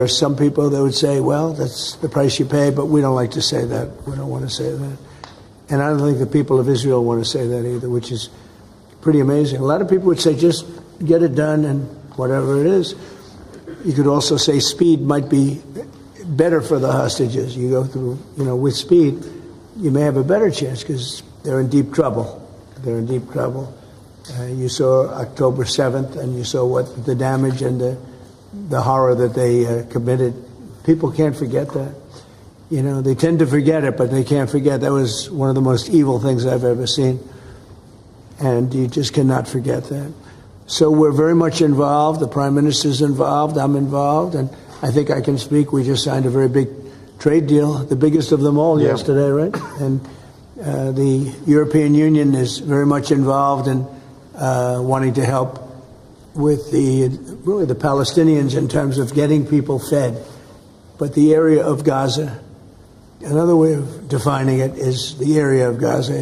There are some people that would say, well, that's the price you pay, but we don't like to say that. We don't want to say that. And I don't think the people of Israel want to say that either, which is pretty amazing. A lot of people would say, just get it done and whatever it is. You could also say speed might be better for the hostages. You go through, with speed, you may have a better chance because they're in deep trouble. They're in deep trouble. You saw October 7th, and you saw what the damage and the horror that they committed. People can't forget that. They tend to forget it, but they can't forget. That was one of the most evil things I've ever seen. And you just cannot forget that. So we're very much involved. The Prime Minister's involved. I'm involved. And I think I can speak. We just signed a very big trade deal, the biggest of them all yesterday, right? And the European Union is very much involved in wanting to help with the Palestinians in terms of getting people fed. But the area of Gaza, another way of defining it is the area of Gaza.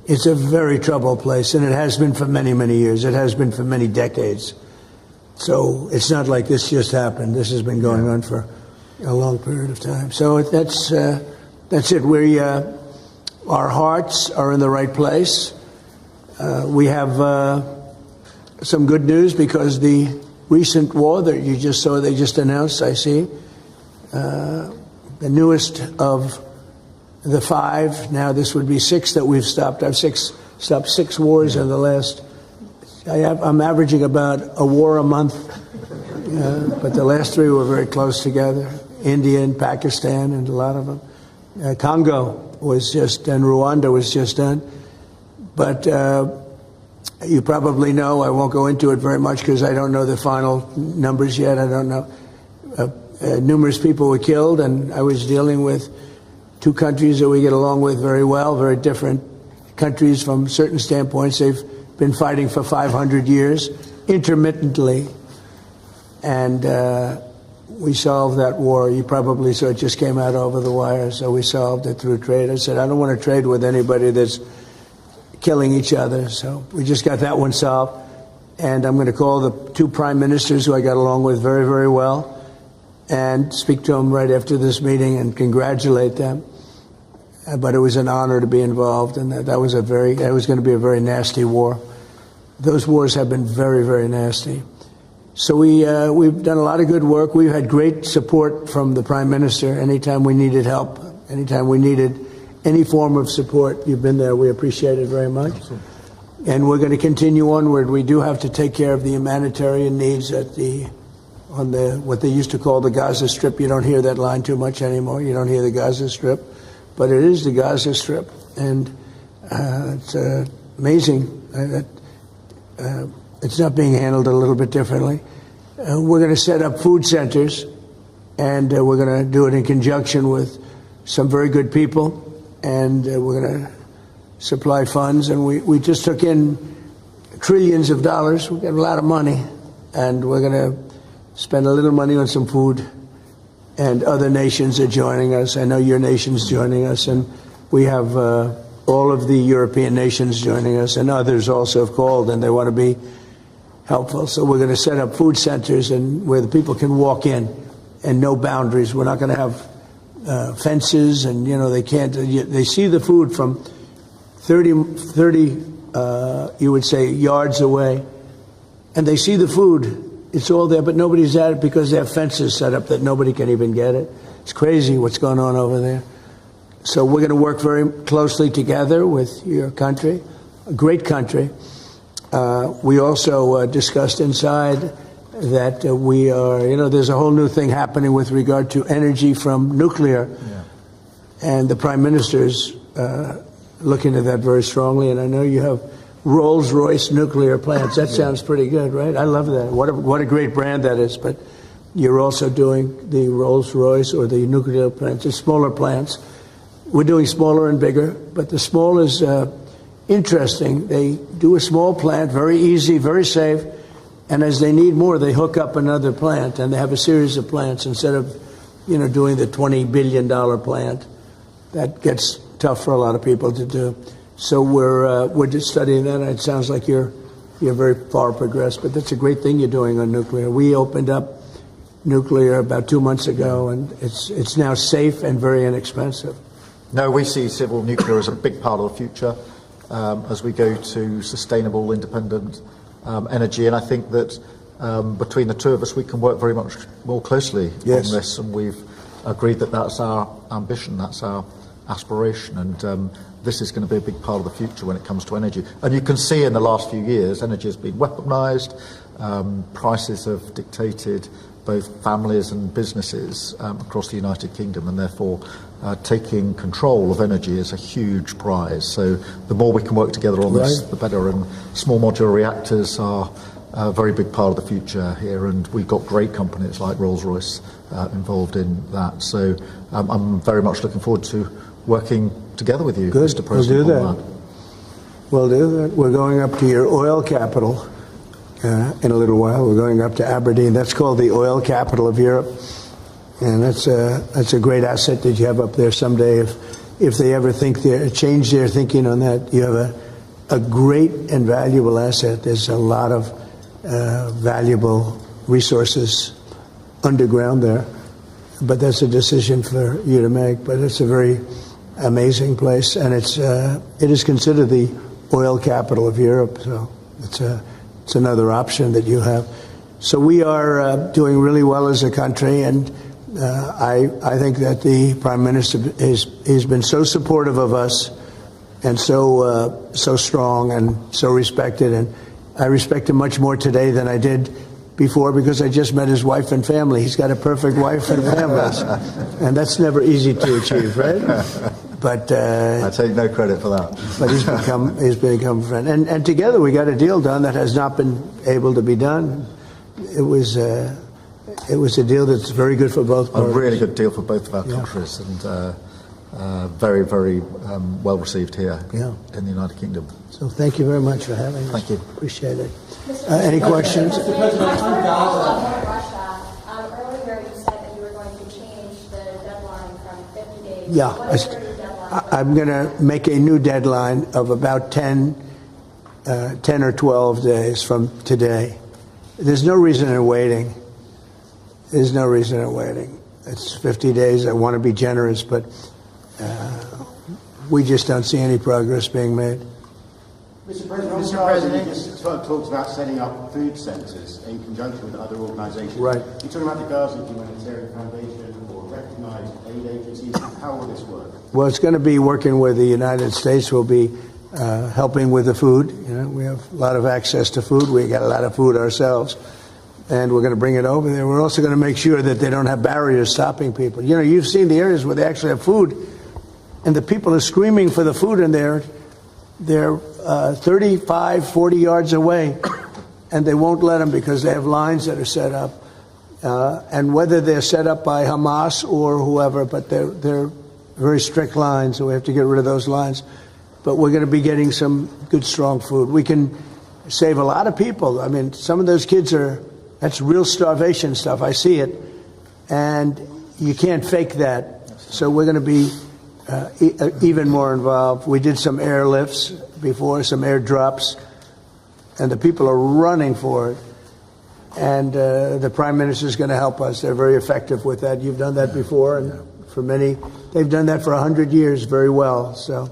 It's a very troubled place, and it has been for many, many years. It has been for many decades. So it's not like this just happened. This has been going on for a long period of time. So that's it. Our hearts are in the right place. We have some good news because the recent war that you just saw, they just announced, I see, the newest of the 5, now this would be 6 that we've stopped. I've stopped 6 wars in the last, I'm averaging about a war a month, but the last 3 were very close together. India and Pakistan and a lot of them. Congo was just done, Rwanda was just done. But you probably know, I won't go into it very much because I don't know the final numbers yet. I don't know. Numerous people were killed, and I was dealing with 2 countries that we get along with very well, very different countries from certain standpoints. They've been fighting for 500 years, intermittently, and we solved that war. You probably saw it just came out over the wire, so we solved it through trade. I said, I don't want to trade with anybody that's killing each other, so we just got that one solved. And I'm going to call the 2 prime ministers who I got along with very, very well and speak to them right after this meeting and congratulate them. But it was an honor to be involved, and that was going to be a very nasty war. Those wars have been very, very nasty. So we've done a lot of good work. We've had great support from the Prime Minister. Anytime we needed help, anytime we needed any form of support, you've been there. We appreciate it very much. Absolutely. And we're going to continue onward. We do have to take care of the humanitarian needs on what they used to call the Gaza Strip. You don't hear that line too much anymore. You don't hear the Gaza Strip, but it is the Gaza Strip, and it's amazing that it's not being handled a little bit differently. We're going to set up food centers, and we're going to do it in conjunction with some very good people, and we're going to supply funds. And we just took in trillions of dollars. We got a lot of money, and we're going to spend a little money on some food. And other nations are joining us. I know your nation's joining us, and we have all of the European nations joining us, and others also have called, and they want to be helpful. So we're going to set up food centers and where the people can walk in and no boundaries. We're not going to have fences, and they can't. They see the food from 30 you would say yards away, and they see the food. It's all there, but nobody's at it because they have fences set up that nobody can even get it. It's crazy what's going on over there. So we're going to work very closely together with your country, a great country. We also discussed inside that we are, there's a whole new thing happening with regard to energy from nuclear. Yeah. And the Prime Minister's looking at that very strongly. And I know you have Rolls-Royce nuclear plants. That sounds pretty good, right? I love that. What a great brand that is. But you're also doing the Rolls-Royce or the nuclear plants, the smaller plants. We're doing smaller and bigger, but the small is interesting. They do a small plant, very easy, very safe, and as they need more, they hook up another plant, and they have a series of plants instead of, doing the $20 billion plant. That gets tough for a lot of people to do. So we're just studying that. It sounds like you're very far progressed, but that's a great thing you're doing on nuclear. We opened up nuclear about 2 months ago, and it's now safe and very inexpensive. No, we see civil nuclear as a big part of the future as we go to sustainable, independent energy. And I think that between the two of us, we can work very much more closely on this. And we've agreed that that's our ambition, that's our aspiration. And this is going to be a big part of the future when it comes to energy. And you can see in the last few years, energy has been weaponised. Prices have dictated both families and businesses across the United Kingdom, and therefore taking control of energy is a huge prize. So the more we can work together on this, the better. And small modular reactors are a very big part of the future here, and we've got great companies like Rolls-Royce involved in that. So I'm very much looking forward to working together with you, Mr. President. We'll do that. We'll do that. We're going up to your oil capital in a little while. We're going up to Aberdeen. That's called the oil capital of Europe, and that's a great asset that you have up there someday. If they ever change their thinking on that, you have a great and valuable asset. There's a lot of valuable resources underground there, but that's a decision for you to make. But it's a very amazing place, and it is considered the oil capital of Europe. So it's another option that you have. So we are doing really well as a country, and I think that the Prime Minister has been so supportive of us, and so strong and so respected. And I respect him much more today than I did before, because I just met his wife and family. He's got a perfect wife and family, and that's never easy to achieve, right? But I take no credit for that. But he's become a friend, and together we got a deal done that has not been able to be done. It was a deal that's very good for both parties. A really good deal for both of our countries, and very, very well received here in the United Kingdom. So thank you very much for having us. Thank you. Appreciate it. Any questions? Mr. President, Russia. Earlier you said that you were going to change the deadline from 50 days. Yeah. What is your new deadline? I'm going to make a new deadline of about 10 or 12 days from today. There's no reason in waiting. There's no reason in waiting. It's 50 days. I want to be generous, but we just don't see any progress being made. Mr. President, you just talked about setting up food centres in conjunction with other organisations. Right. You're talking about the Gaza Humanitarian Foundation or recognised aid agencies. How will this work? Well, it's going to be working with the United States. We'll be helping with the food. You know, we have a lot of access to food. We got a lot of food ourselves, and we're going to bring it over there. We're also going to make sure that they don't have barriers stopping people. You know, you've seen the areas where they actually have food, and the people are screaming for the food, and they're 35, 40 yards away, and they won't let them because they have lines that are set up. And whether they're set up by Hamas or whoever, but they're very strict lines, so we have to get rid of those lines. But we're going to be getting some good, strong food. We can save a lot of people. I mean, some of those kids that's real starvation stuff. I see it. And you can't fake that. So we're going to be even more involved. We did some airlifts before, some airdrops, and the people are running for it. And the Prime Minister is going to help us. They're very effective with that. You've done that before, and for many, they've done that for 100 years very well. So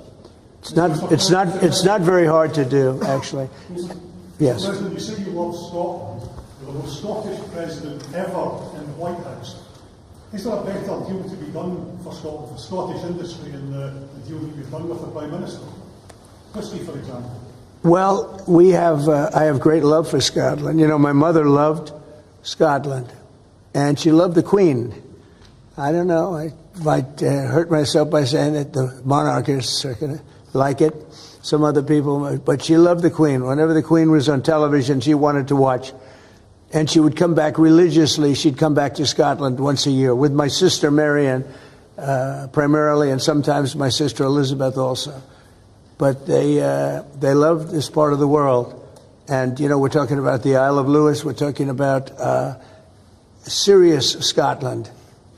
it's not very hard to do, actually. Yes. President, you say you love Scotland. You're the most Scottish president ever in the White House. Is there a better deal to be done for Scotland, for Scottish industry, and the deal that you've done with the Prime Minister? Whisky, for example. Well, I have great love for Scotland. You know, my mother loved Scotland, and she loved the Queen. I don't know, I might hurt myself by saying that the monarchists are going to like it, some other people, but she loved the Queen. Whenever the Queen was on television, she wanted to watch. And she would come back religiously. She'd come back to Scotland once a year with my sister Marianne, primarily, and sometimes my sister Elizabeth also. But they loved this part of the world. And, you know, we're talking about the Isle of Lewis. We're talking about serious Scotland.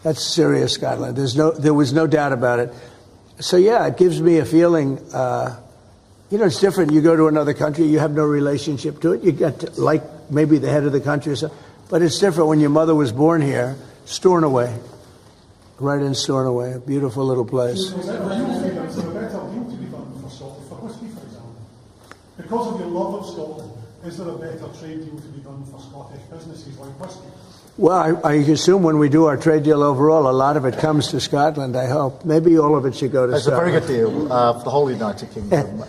That's serious Scotland. There was no doubt about it. So, yeah, it gives me a feeling, you know, it's different. You go to another country, you have no relationship to it. You get to like maybe the head of the country or something. But it's different when your mother was born here, Stornoway, right in Stornoway, a beautiful little place. Is there a better deal to be done for Scotland, for whisky, for example? Because of your love of Scotland, is there a better trade deal to be done for Scottish businesses like whisky? Well, I assume when we do our trade deal overall, a lot of it comes to Scotland, I hope. Maybe all of it should go to It's a Scotland. very good deal for the whole United Kingdom,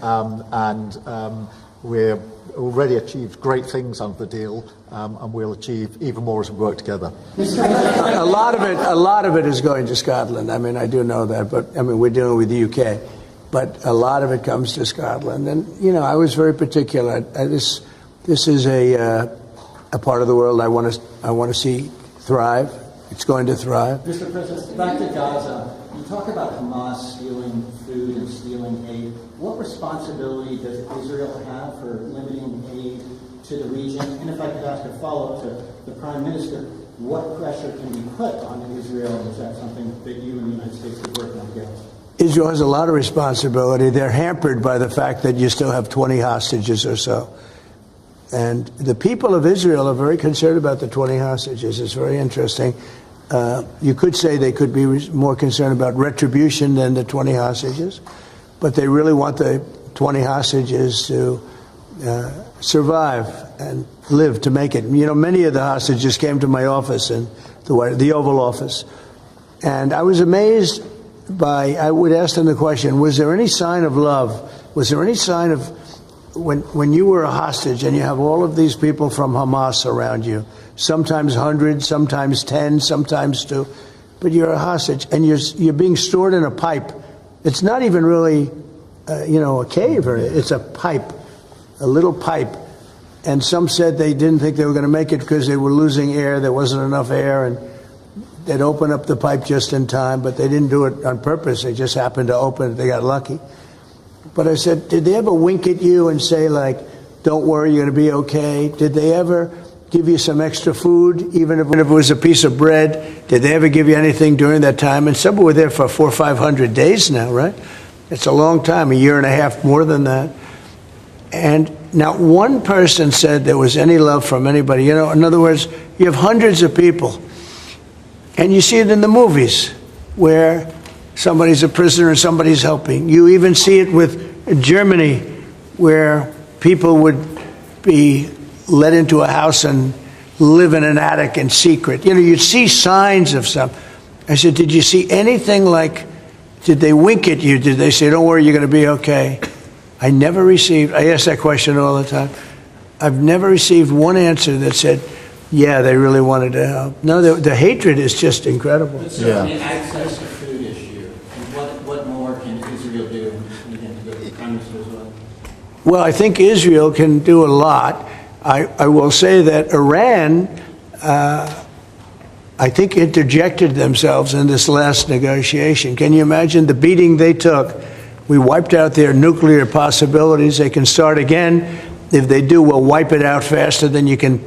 and we're already achieved great things under the deal, and we'll achieve even more as we work together. A lot of it is going to Scotland. I mean, I do know that, but I mean, we're dealing with the UK, but a lot of it comes to Scotland. And you know, I was very particular. This is a part of the world I want to see thrive. It's going to thrive. Mr. President, back to Gaza. You talk about Hamas stealing food and stealing aid. What responsibility does Israel have for limiting aid to the region? And if I could ask a follow-up to the Prime Minister, what pressure can be put on Israel? Is that something that you and the United States could work on together? Israel has a lot of responsibility. They're hampered by the fact that you still have 20 hostages or so. And the people of Israel are very concerned about the 20 hostages. It's very interesting. You could say they could be more concerned about retribution than the 20 hostages, but they really want the 20 hostages to survive and live to make it. You know, many of the hostages came to my office in the Oval Office, and I was amazed by, I would ask them the question, was there any sign of love? Was there any sign of, when you were a hostage and you have all of these people from Hamas around you, sometimes 100, sometimes 10, sometimes 2, but you're a hostage and you're being stored in a pipe. It's not even really, a cave, or it's a pipe, a little pipe. And some said they didn't think they were going to make it because they were losing air. There wasn't enough air, and they'd open up the pipe just in time, but they didn't do it on purpose. They just happened to open it. They got lucky. But I said, did they ever wink at you and say, like, don't worry, you're going to be okay? Did they ever give you some extra food, even if it was a piece of bread? Did they ever give you anything during that time? And some were there for 400 or 500 days now, right? It's a long time, a year and a half, more than that. And not one person said there was any love from anybody. You know, in other words, you have hundreds of people, and you see it in the movies where somebody's a prisoner and somebody's helping. You even see it with Germany, where people would be let into a house and live in an attic in secret. You know, you'd see signs of some. I said, did you see anything like, did they wink at you? Did they say, don't worry, you're going to be okay? I ask that question all the time. I've never received one answer that said, yeah, they really wanted to help. No, the hatred is just incredible. But certainly access to food issue. What more can Israel do? And the Prime Minister as well. Well, I think Israel can do a lot. I will say that Iran, I think, interjected themselves in this last negotiation. Can you imagine the beating they took? We wiped out their nuclear possibilities. They can start again. If they do, we'll wipe it out faster than you can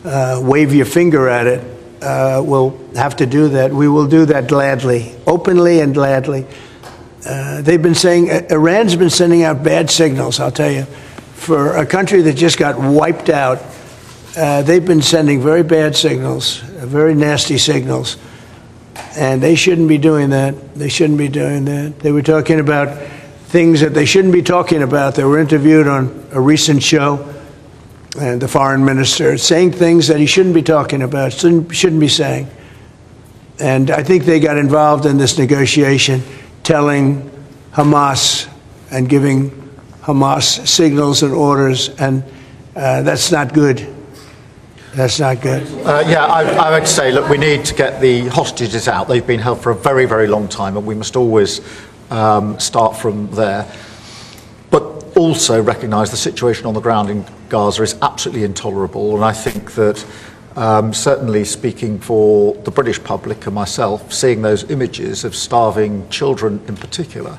wave your finger at it. We'll have to do that. We will do that gladly, openly and gladly. They've been saying, Iran's been sending out bad signals, I'll tell you. For a country that just got wiped out, they've been sending very bad signals, very nasty signals. And they shouldn't be doing that. They shouldn't be doing that. They were talking about things that they shouldn't be talking about. They were interviewed on a recent show, and the foreign minister saying things that he shouldn't be talking about, shouldn't be saying. And I think they got involved in this negotiation, telling Hamas and giving Hamas signals and orders, and that's not good. That's not good. I would say, look, we need to get the hostages out. They've been held for a very, very long time, and we must always start from there. But also recognise the situation on the ground in Gaza is absolutely intolerable, and I think that certainly speaking for the British public and myself, seeing those images of starving children in particular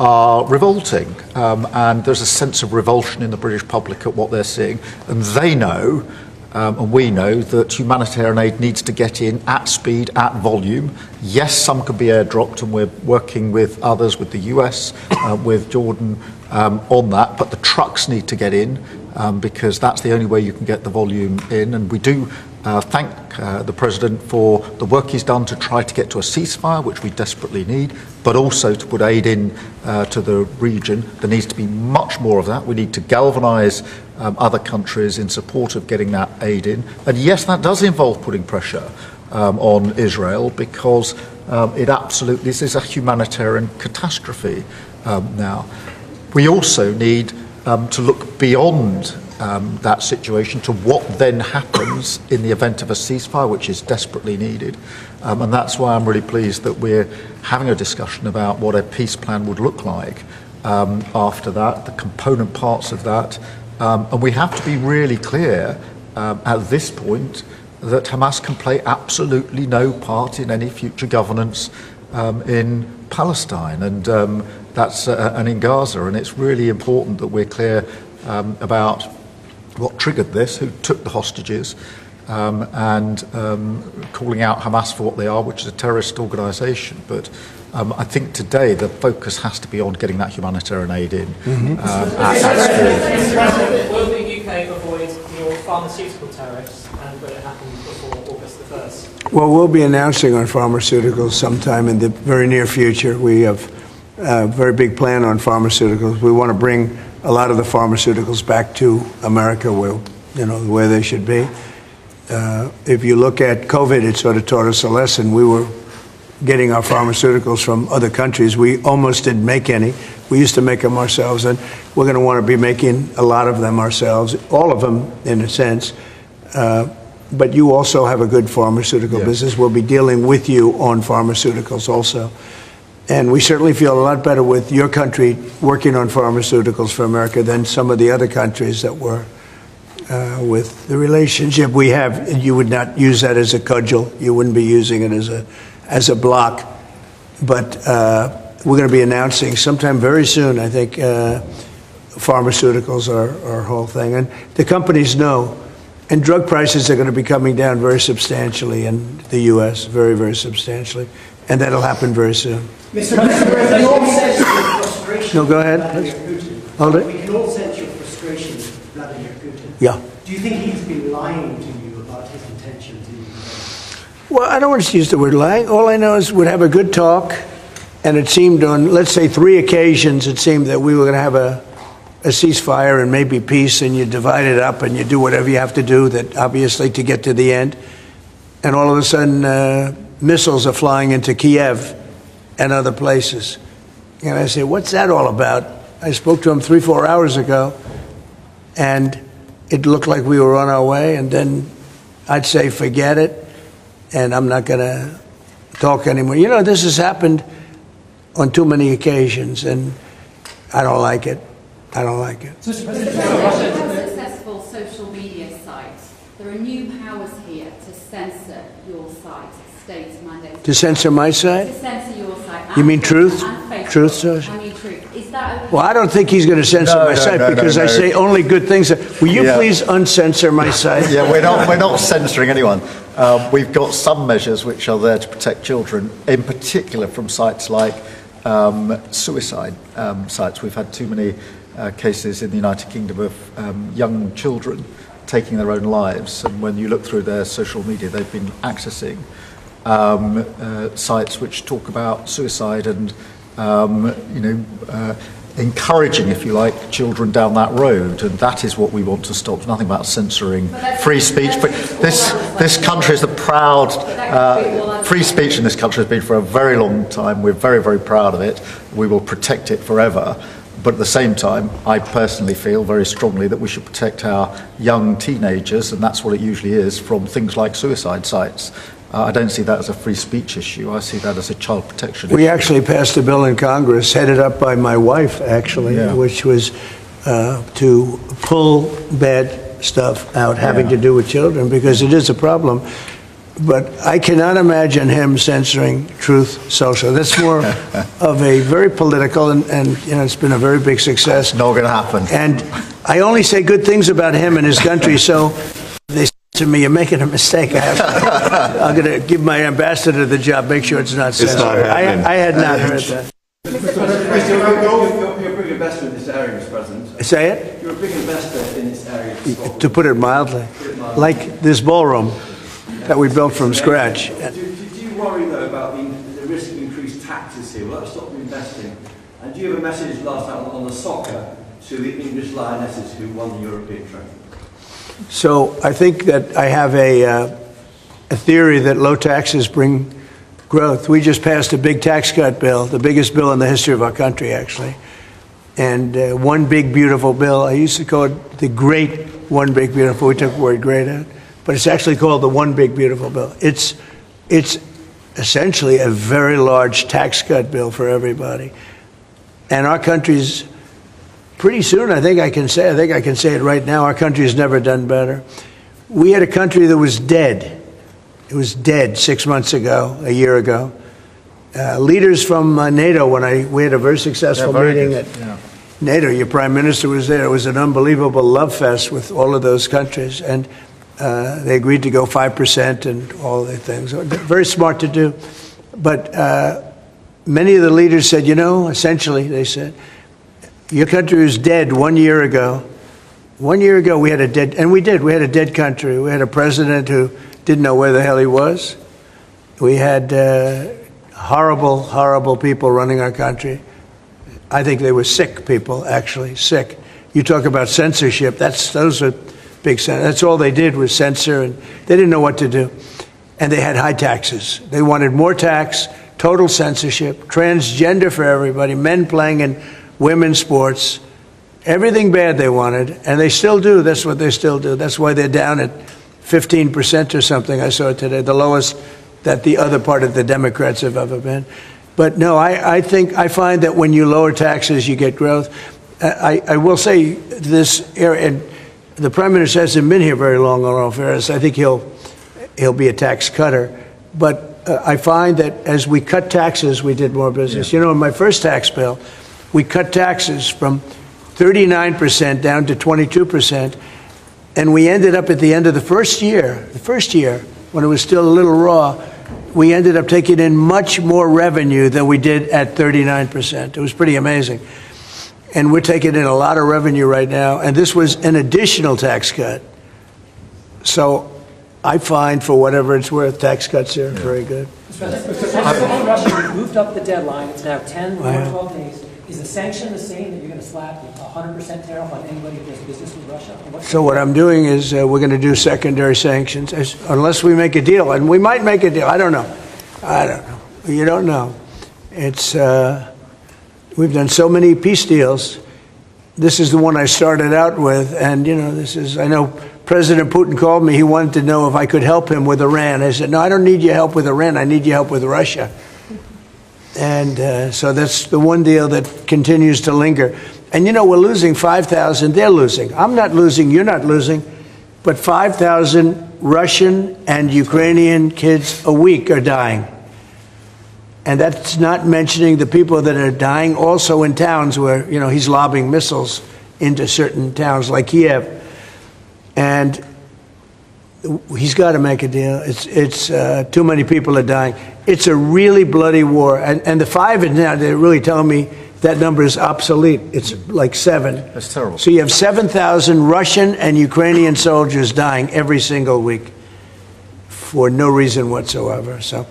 are revolting, and there's a sense of revulsion in the British public at what they're seeing, and they know, and we know, that humanitarian aid needs to get in at speed, at volume. Yes, some could be airdropped, and we're working with others, with the US, with Jordan, on that, but the trucks need to get in, because that's the only way you can get the volume in. And we do thank the President for the work he's done to try to get to a ceasefire, which we desperately need, but also to put aid in to the region. There needs to be much more of that. We need to galvanise other countries in support of getting that aid in. And yes, that does involve putting pressure on Israel, because this is a humanitarian catastrophe now. We also need to look beyond that situation to what then happens in the event of a ceasefire, which is desperately needed. And that's why I'm really pleased that we're having a discussion about what a peace plan would look like after that, the component parts of that. And we have to be really clear at this point that Hamas can play absolutely no part in any future governance in Palestine, and and in Gaza. And it's really important that we're clear about what triggered this, who took the hostages, and calling out Hamas for what they are, which is a terrorist organisation. But I think today the focus has to be on getting that humanitarian aid in. Will the UK avoid your pharmaceutical tariffs, and will it happen before August the 1st? Well, we'll be announcing on pharmaceuticals sometime in the very near future. We have a very big plan on pharmaceuticals. We want to bring a lot of the pharmaceuticals back to America, where they should be. If you look at COVID, it sort of taught us a lesson. We were getting our pharmaceuticals from other countries. We almost didn't make any. We used to make them ourselves, and we're going to want to be making a lot of them ourselves, all of them in a sense. But you also have a good pharmaceutical business. We'll be dealing with you on pharmaceuticals also. And we certainly feel a lot better with your country working on pharmaceuticals for America than some of the other countries that were with the relationship we have. You would not use that as a cudgel. You wouldn't be using it as a block. But we're going to be announcing sometime very soon, I think, pharmaceuticals are our whole thing. And the companies know. And drug prices are going to be coming down very substantially in the U.S., very, very substantially. And that'll happen very soon. Mr. President, we can all sense your frustration. No, go ahead. Vladimir Putin. Hold it. We can all sense your frustration with Vladimir Putin. Yeah. Do you think he's been lying to you about his intentions in Ukraine? Well, I don't want to use the word lying. All I know is we'd have a good talk, and it seemed on, let's say, 3 occasions, it seemed that we were going to have a ceasefire and maybe peace, and you divide it up and you do whatever you have to do, that obviously to get to the end. And all of a sudden, missiles are flying into Kiev and other places. And I say, what's that all about? I spoke to him 3-4 hours ago, and it looked like we were on our way. And then I'd say, forget it, and I'm not going to talk anymore. You know, this has happened on too many occasions, and I don't like it. I don't like it. Successful social media sites. There are new powers here to censor your site. States mandate. To censor my site? To censor your site. You mean Truth? Truth Social? I mean Truth. Is that okay? Well, I don't think he's going to censor my site because I say only good things. Will you please uncensor my site? Yeah, we're not censoring anyone. We've got some measures which are there to protect children, in particular from sites like suicide sites. We've had too many cases in the United Kingdom of young children taking their own lives, and when you look through their social media, they've been accessing sites which talk about suicide and encouraging, if you like, children down that road, and that is what we want to stop. There's nothing about censoring free speech, but this country is the proud free speech in this country has been for a very long time. We're very, very proud of it. We will protect it forever. But at the same time, I personally feel very strongly that we should protect our young teenagers, and that's what it usually is, from things like suicide sites. I don't see that as a free speech issue. I see that as a child protection issue. We actually passed a bill in Congress, headed up by my wife, actually, which was to pull bad stuff out having to do with children, because it is a problem. But I cannot imagine him censoring Truth Social. That's more of a very political, and it's been a very big success. It's not going to happen. And I only say good things about him and his country, so they say to me, you're making a mistake. I'm going to give my ambassador the job, make sure it's not censored. I had not heard that. You're a big investor in this area, Mr. President. Say it? You're a big investor in this to put it mildly, like this ballroom that we built from scratch. Do you worry, though, about the risk of increased taxes here? Will that stop them investing? And do you have a message last night on the soccer to the English Lionesses who won the European trophy? So I think that I have a theory that low taxes bring growth. We just passed a big tax cut bill, the biggest bill in the history of our country, actually. And one big, beautiful bill. I used to call it the great one big, beautiful. We took the word great out. But it's actually called the one big, beautiful bill. It's essentially a very large tax cut bill for everybody. And our country's pretty soon, I think I can say it right now, our country has never done better. We had a country that was dead. It was dead 6 months ago, a year ago. Leaders from NATO, we had a very successful meeting at NATO. Your prime minister was there. It was an unbelievable love fest with all of those countries. And they agreed to go 5% and all the things. Very smart to do. But many of the leaders said, essentially, they said, your country was dead 1 year ago. 1 year ago, we had a dead, and we did. We had a dead country. We had a president who didn't know where the hell he was. We had horrible, horrible people running our country. I think they were sick people, actually, sick. You talk about censorship, those are big, that's all they did was censor, and they didn't know what to do. And they had high taxes. They wanted more tax, total censorship, transgender for everybody, men playing in women's sports, everything bad they wanted, and they still do. That's what they still do. That's why they're down at 15% or something, I saw it today, the lowest that the other part of the Democrats have ever been. But no, I find that when you lower taxes, you get growth. I will say this area, and the Prime Minister hasn't been here very long on all affairs. I think he'll be a tax cutter. But I find that as we cut taxes, we did more business. In my first tax bill, we cut taxes from 39% down to 22%. And we ended up at the end of the first year, when it was still a little raw, we ended up taking in much more revenue than we did at 39%. It was pretty amazing. And we're taking in a lot of revenue right now. And this was an additional tax cut. So I find, for whatever it's worth, tax cuts are very good. Russia moved up the deadline. It's now 10 or 12 days. Is the sanction the same, that you're going to slap a 100% tariff on anybody who does business with Russia? So what I'm doing is we're going to do secondary sanctions, unless we make a deal. And we might make a deal. I don't know. You don't know. It's we've done so many peace deals. This is the one I started out with. And, I know President Putin called me. He wanted to know if I could help him with Iran. I said, no, I don't need your help with Iran. I need your help with Russia. And so that's the one deal that continues to linger. And, we're losing 5,000. They're losing. I'm not losing. You're not losing. But 5,000 Russian and Ukrainian kids a week are dying. And that's not mentioning the people that are dying also in towns where, he's lobbing missiles into certain towns like Kiev. And he's got to make a deal. It's too many people are dying. It's a really bloody war. And the 5 is now, they're really telling me that number is obsolete. It's like 7. That's terrible. So you have 7,000 Russian and Ukrainian soldiers dying every single week for no reason whatsoever. So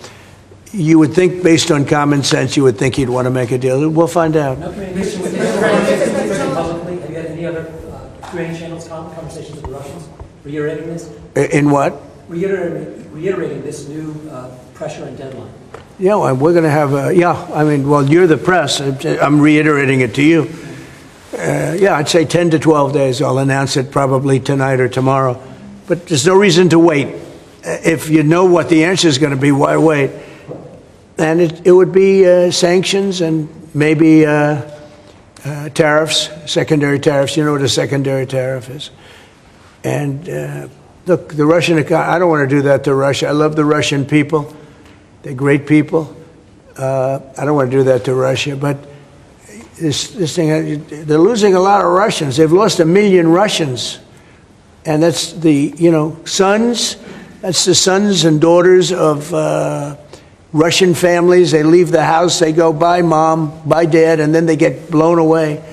you would think, based on common sense, you would think he'd want to make a deal. We'll find out. Have you had any other Ukrainian channels conversations with the Russians reiterating this? In what? Reiterating this new pressure and deadline. Yeah, we're going to have you're the press. I'm reiterating it to you. I'd say 10 to 12 days. I'll announce it probably tonight or tomorrow. But there's no reason to wait. If you know what the answer is going to be, why wait? And it would be sanctions and maybe tariffs, secondary tariffs. You know what a secondary tariff is. And look, the Russian economy, I don't want to do that to Russia. I love the Russian people. They're great people. I don't want to do that to Russia. But this thing, they're losing a lot of Russians. They've lost 1 million Russians. And that's the, sons. That's the sons and daughters of Russian families. They leave the house. They go, bye, mom, bye, dad, and then they get blown away.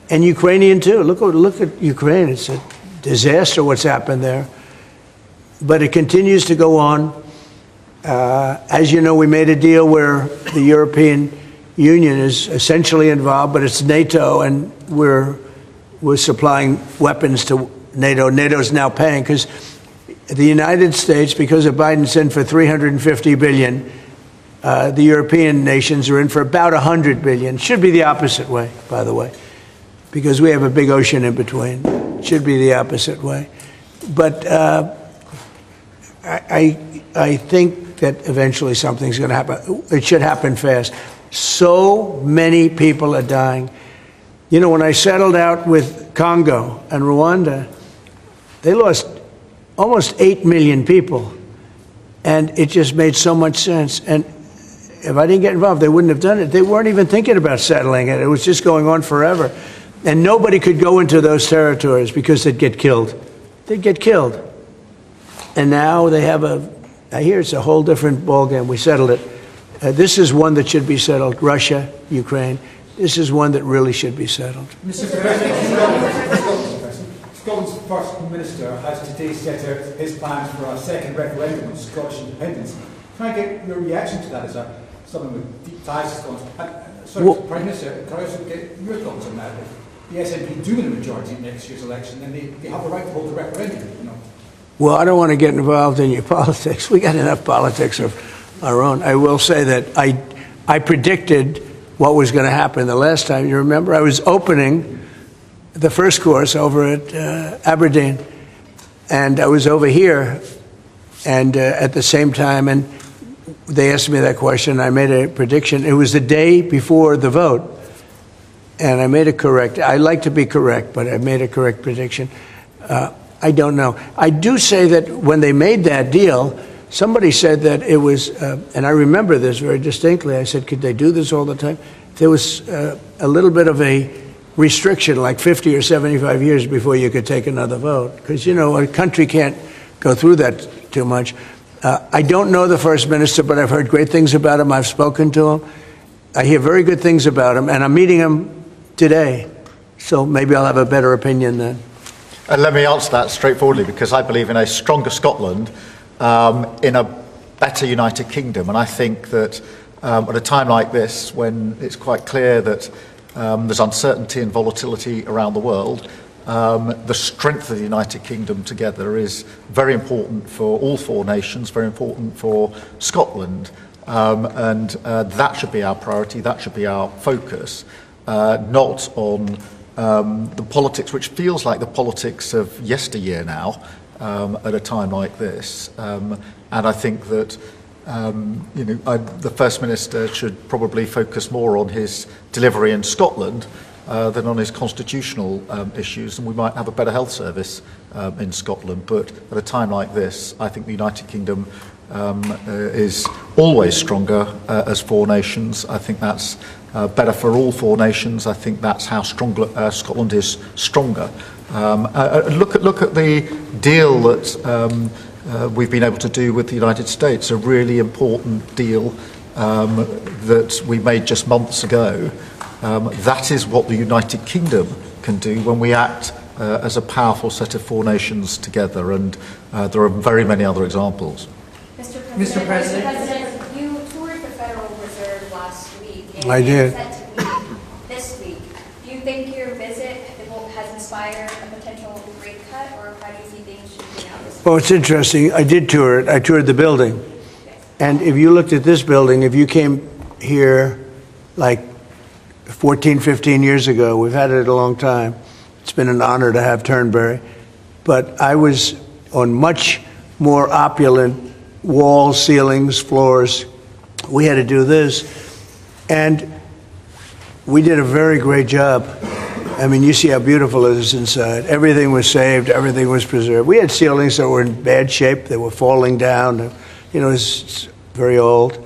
And Ukrainian, too. Look at Ukraine. It's a disaster what's happened there. But it continues to go on. As you know, we made a deal where the European Union is essentially involved, but it's NATO, and we're supplying weapons to NATO. NATO's now paying because the United States, because of Biden's in for $350 billion, the European nations are in for about $100 billion. Should be the opposite way, by the way, because we have a big ocean in between. Should be the opposite way. But I think that eventually something's going to happen. It should happen fast. So many people are dying. You know, when I settled out with Congo and Rwanda, they lost almost 8 million people. And it just made so much sense. And if I didn't get involved, they wouldn't have done it. They weren't even thinking about settling it. It was just going on forever. And nobody could go into those territories because they'd get killed. They'd get killed. And now they have I hear it's a whole different ballgame. We settled it. This is one that should be settled. Russia, Ukraine. This is one that really should be settled. Mr. President, Scotland's First Minister has today set out his plans for a second referendum on Scottish independence. Can I get your reaction to that as someone with deep ties to Scotland? Sorry, Prime Minister, can I also get your thoughts on that? If the SNP do win a majority in next year's election, then they have the right to hold a referendum, you know. Well, I don't want to get involved in your politics. We got enough politics of our own. I will say that I predicted what was going to happen the last time. You remember, I was opening the first course over at Aberdeen, and I was over here, and at the same time, and they asked me that question. I made a prediction. It was the day before the vote, and I made a correct. I like to be correct, but I made a correct prediction. I don't know. I do say that when they made that deal, somebody said that it was, and I remember this very distinctly. I said, could they do this all the time? There was a little bit of a restriction, like 50 or 75 years before you could take another vote. Because, you know, a country can't go through that too much. I don't know the First Minister, but I've heard great things about him. I've spoken to him. I hear very good things about him, and I'm meeting him today. So maybe I'll have a better opinion then. And let me answer that straightforwardly, because I believe in a stronger Scotland, in a better United Kingdom. And I think that at a time like this, when it's quite clear that there's uncertainty and volatility around the world, the strength of the United Kingdom together is very important for all four nations, very important for Scotland. And that should be our priority, that should be our focus, not on the politics, which feels like the politics of yesteryear now, at a time like this. And I think that the First Minister should probably focus more on his delivery in Scotland than on his constitutional issues, and we might have a better health service in Scotland. But at a time like this, I think the United Kingdom is always stronger as four nations. I think that's better for all four nations. I think that's how Scotland is stronger. Look at the deal that we've been able to do with the United States, a really important deal that we made just months ago. That is what the United Kingdom can do when we act as a powerful set of four nations together, and there are very many other examples. Mr. President, you toured the Federal Reserve last week. And I did. Set to meet this week. Do you think your visit has inspired a potential rate cut, or how do you see things shaping out this week? Well, it's interesting. I did tour it. I toured the building. And if you looked at this building, if you came here like 14, 15 years ago, we've had it a long time. It's been an honor to have Turnberry. But I was on much more opulent walls, ceilings, floors. We had to do this. And we did a very great job. I mean, you see how beautiful it is inside. Everything was saved. Everything was preserved. We had ceilings that were in bad shape. They were falling down. You know, it's very old.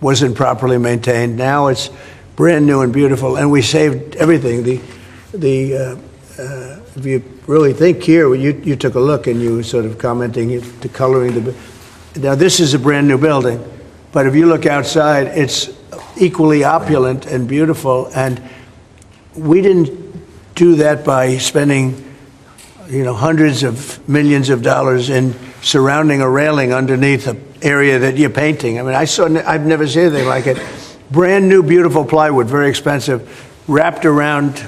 Wasn't properly maintained. Now it's brand new and beautiful. And we saved everything. If you really think here, you took a look and you were sort of commenting to coloring the. Now this is a brand new building, but if you look outside, it's equally opulent and beautiful. And we didn't do that by spending hundreds of millions of dollars in surrounding a railing underneath an area that you're painting. I mean, I've never seen anything like it. Brand new, beautiful plywood, very expensive, wrapped around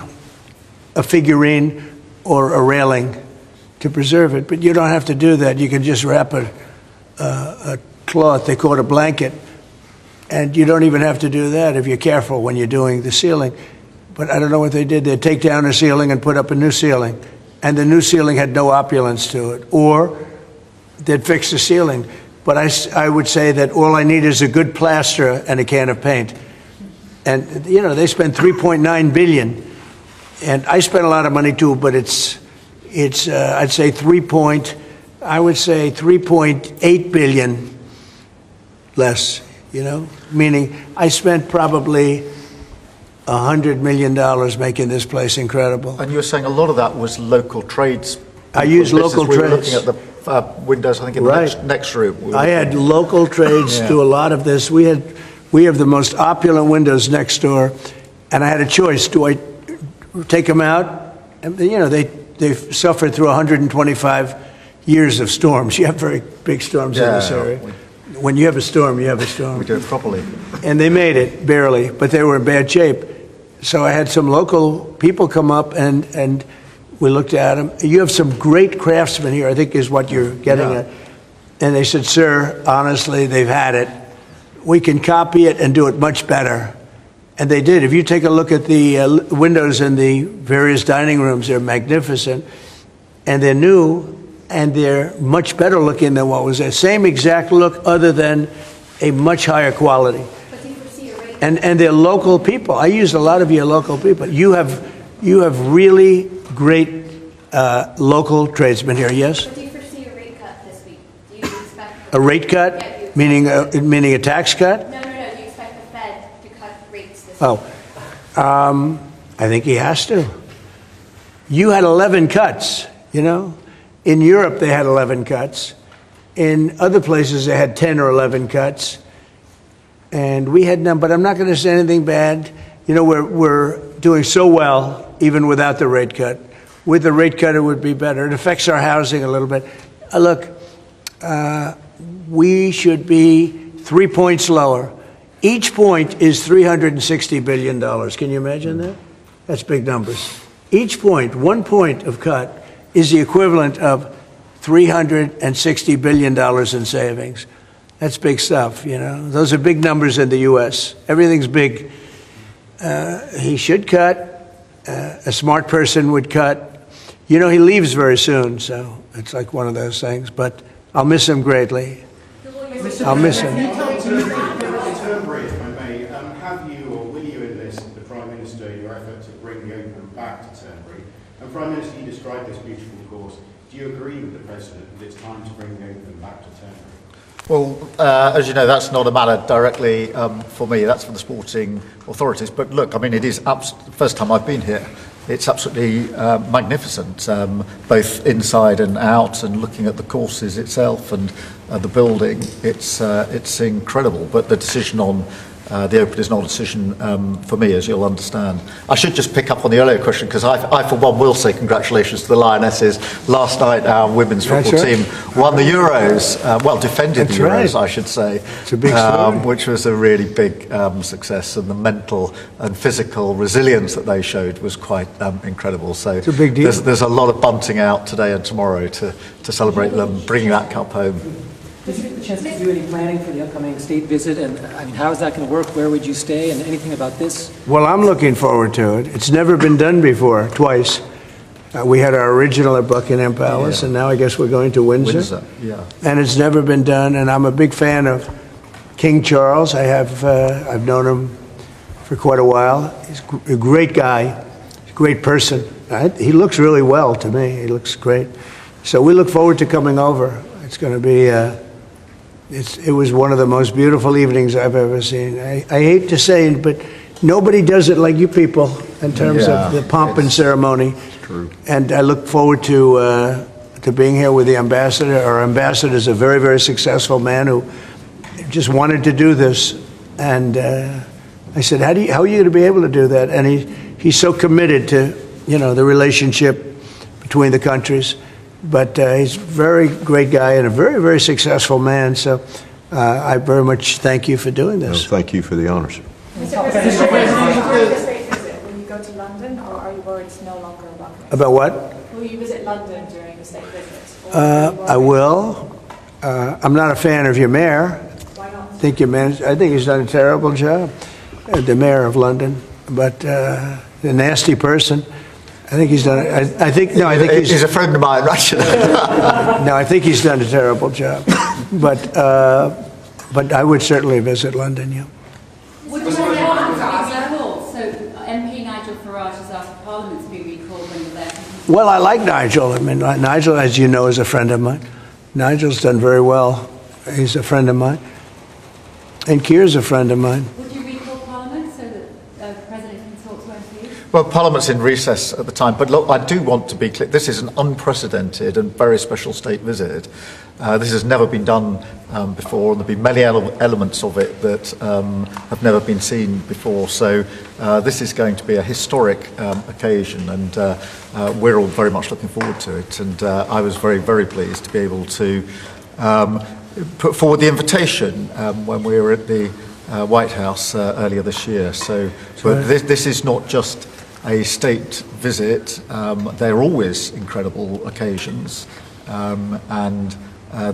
a figurine or a railing to preserve it. But you don't have to do that. You can just wrap a cloth, they call it a blanket, and you don't even have to do that if you're careful when you're doing the ceiling. But I don't know what they did. They'd take down a ceiling and put up a new ceiling, and the new ceiling had no opulence to it. Or they'd fix the ceiling. But I would say that all I need is a good plaster and a can of paint. And, they spent $3.9 billion. And I spent a lot of money too, but it's I'd say 3.8 billion less, meaning I spent probably $100 million making this place incredible. And you were saying a lot of that was local trades. I used local trades. We were looking at the windows, I think, in the next room. I had local trades do a lot of this. We have the most opulent windows next door, and I had a choice. Do I take them out? And, they've suffered through 125 years of storms. You have very big storms in this area. When you have a storm, you have a storm. We do it properly. And they made it, barely, but they were in bad shape. So I had some local people come up and we looked at them. You have some great craftsmen here, I think is what you're getting at. And they said, sir, honestly, they've had it. We can copy it and do it much better. And they did. If you take a look at the windows in the various dining rooms, they're magnificent. And they're new, and they're much better looking than what was there. Same exact look, other than a much higher quality. And they're local people. I used a lot of your local people. You have really great local tradesmen here, yes? But do you foresee a rate cut this week? Do you expect a rate cut? Yeah, meaning a tax cut? No. Do you expect the Fed to cut rates this week? I think he has to. You had 11 cuts, In Europe, they had 11 cuts. In other places, they had 10 or 11 cuts. And we had none, but I'm not going to say anything bad. We're doing so well, even without the rate cut. With the rate cut, it would be better. It affects our housing a little bit. Look, we should be 3 points lower. Each point is $360 billion. Can you imagine that? That's big numbers. Each point, 1 point of cut, is the equivalent of $360 billion in savings. That's big stuff, Those are big numbers in the U.S. Everything's big. He should cut. A smart person would cut. He leaves very soon, so it's like one of those things. But I'll miss him greatly. I'll miss him. Have you or will you enlist the Prime Minister in your effort to bring the open back to Turnberry? And Prime Minister, you described this beautiful course. Do you agree with the President that it's time to bring the open back to Turnberry? Well, as you know, that's not a matter directly for me. That's for the sporting authorities. But look, it is the first time I've been here. It's absolutely magnificent, both inside and out, and looking at the courses itself and the building. It's incredible. But the decision on the Open is not a decision for me, as you'll understand. I should just pick up on the earlier question, because I, for one, will say congratulations to the Lionesses. Last night, our women's football team won the Euros, defended the Euros, I should say. It's a big story. Which was a really big success, and the mental and physical resilience that they showed was quite incredible. So it's a big deal. There's a lot of bunting out today and tomorrow to celebrate them bringing that cup home. Did you get the chance to do any planning for the upcoming state visit? And how is that going to work? Where would you stay? And anything about this? Well, I'm looking forward to it. It's never been done before, twice. We had our original at Buckingham Palace, and now I guess we're going to Windsor. And it's never been done. And I'm a big fan of King Charles. I've known him for quite a while. He's a great guy, a great person. He looks really well to me. He looks great. So we look forward to coming over. It's going to be. It was one of the most beautiful evenings I've ever seen. I hate to say it, but nobody does it like you people in terms of the pomp and ceremony. It's true. And I look forward to being here with the ambassador. Our ambassador is a very, very successful man who just wanted to do this. And I said, how are you going to be able to do that? And he's so committed to the relationship between the countries. But he's a very great guy and a very, very successful man. So I very much thank you for doing this. No, thank you for the honors. Mr. President, during this state visit, will you go to London, or are you worried it's no longer welcome? About what? Will you visit London during the state visit? I will. I'm not a fan of your mayor. Why not? I think he's done a terrible job, the mayor of London. But a nasty person. I think he's done. I think he's a friend of mine, actually. No, I think he's done a terrible job. But I would certainly visit London. Yeah. Would you like to recall? So MP Nigel Farage has asked Parliament to be recalled when you're there. Well, I like Nigel. I mean, Nigel, as you know, is a friend of mine. Nigel's done very well. He's a friend of mine. And Keir's a friend of mine. Would you recall Parliament so that the President can talk to MPs? Well, Parliament's in recess at the time, but look, I do want to be clear. This is an unprecedented and very special state visit. This has never been done before, and there'll be many elements of it that have never been seen before. So this is going to be a historic occasion, and we're all very much looking forward to it. And I was very, very pleased to be able to put forward the invitation when we were at the White House earlier this year. So, but this is not just a state visit. They're always incredible occasions, and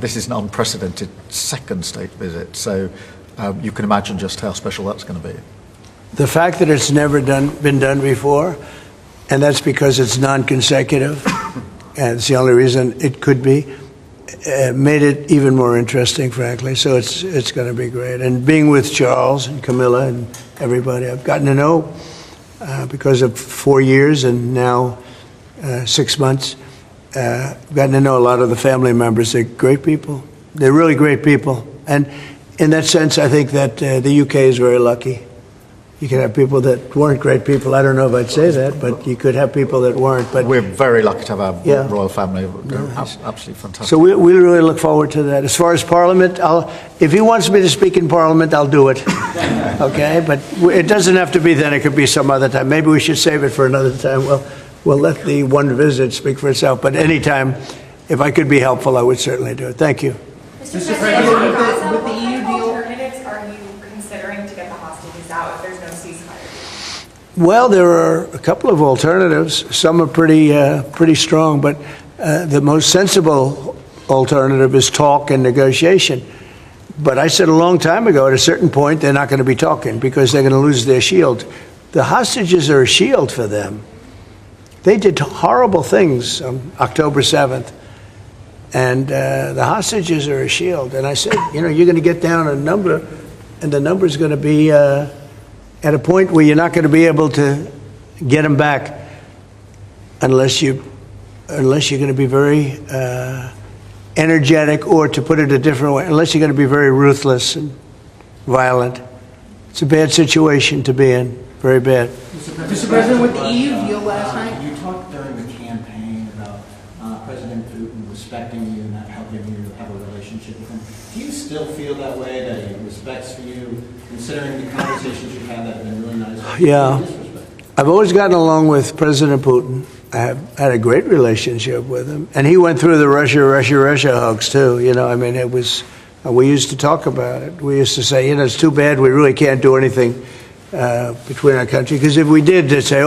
this is an unprecedented second state visit. So you can imagine just how special that's going to be. The fact that it's never been done before, and that's because it's non-consecutive, and it's the only reason it could be, made it even more interesting, frankly. So it's going to be great. And being with Charles and Camilla and everybody, I've gotten to know because of 4 years and now 6 months. Gotten to know a lot of the family members. They're great people. They're really great people. And in that sense, I think that the UK is very lucky. You can have people that weren't great people. I don't know if I'd say that, but you could have people that weren't. But we're very lucky to have our royal family. They're absolutely fantastic. So we really look forward to that. As far as Parliament, if he wants me to speak in Parliament, I'll do it. Okay? But it doesn't have to be then. It could be some other time. Maybe we should save it for another time. We'll let the one visit speak for itself. But anytime, if I could be helpful, I would certainly do it. Thank you. Mr. President, with the EU deal, what alternatives are you considering to get the hostages out if there's no ceasefire? Well, there are a couple of alternatives. Some are pretty strong, but the most sensible alternative is talk and negotiation. But I said a long time ago, at a certain point, they're not going to be talking because they're going to lose their shield. The hostages are a shield for them. They did horrible things on October 7th, and the hostages are a shield. And I said, you're going to get down a number, and the number's going to be at a point where you're not going to be able to get them back unless you're going to be very energetic, or to put it a different way, unless you're going to be very ruthless and violent. It's a bad situation to be in, very bad. Mr. President, with the EU deal last night, you talked during the campaign about President Putin respecting you and helping you have a relationship with him. Do you still feel that way, that he respects you, considering the conversations you've had that have been really nice? Yeah. I've always gotten along with President Putin. I have had a great relationship with him. And he went through the Russia hoax, too. It was, we used to talk about it. We used to say, it's too bad we really can't do anything between our country, because if we did, they'd say,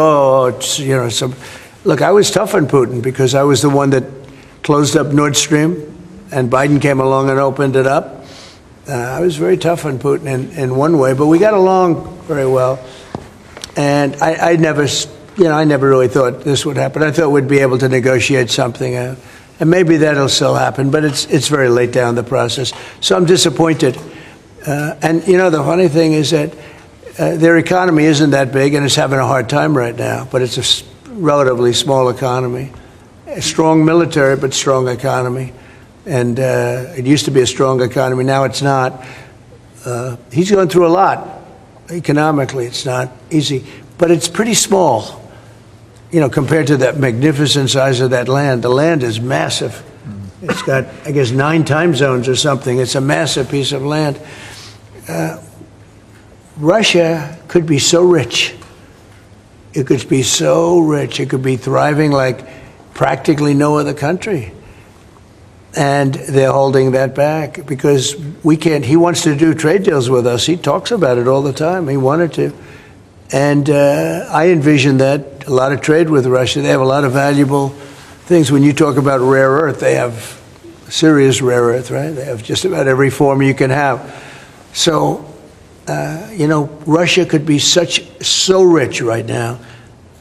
look, I was tough on Putin because I was the one that closed up Nord Stream, and Biden came along and opened it up. I was very tough on Putin in one way, but we got along very well. And I never really thought this would happen. I thought we'd be able to negotiate something, and maybe that'll still happen, but it's very late down the process. So I'm disappointed. And the funny thing is that their economy isn't that big, and it's having a hard time right now, but it's a relatively small economy. A strong military, but strong economy. And it used to be a strong economy, now it's not. He's going through a lot. Economically, it's not easy, but it's pretty small, compared to that magnificent size of that land. The land is massive. It's got, I guess, 9 time zones or something. It's a massive piece of land. Russia could be so rich. It could be so rich. It could be thriving like practically no other country. And they're holding that back because we can't. He wants to do trade deals with us. He talks about it all the time. He wanted to. And I envision that a lot of trade with Russia. They have a lot of valuable things. When you talk about rare earth, they have serious rare earth, right? They have just about every form you can have. So, Russia could be so rich right now.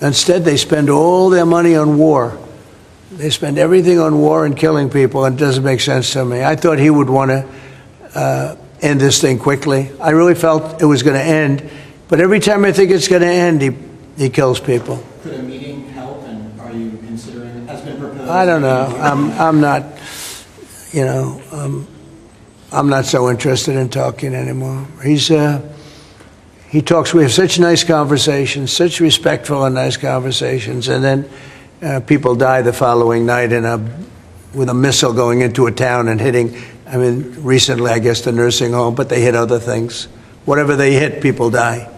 Instead, they spend all their money on war. They spend everything on war and killing people, and it doesn't make sense to me. I thought he would want to end this thing quickly. I really felt it was going to end, but every time I think it's going to end, he kills people. Could a meeting help, and are you considering it? Has been proposed? I don't know. I'm not, I'm not so interested in talking anymore. He talks, we have such nice conversations, such respectful and nice conversations, and then people die the following night with a missile going into a town and hitting, recently, I guess, the nursing home, but they hit other things. Whatever they hit, people die.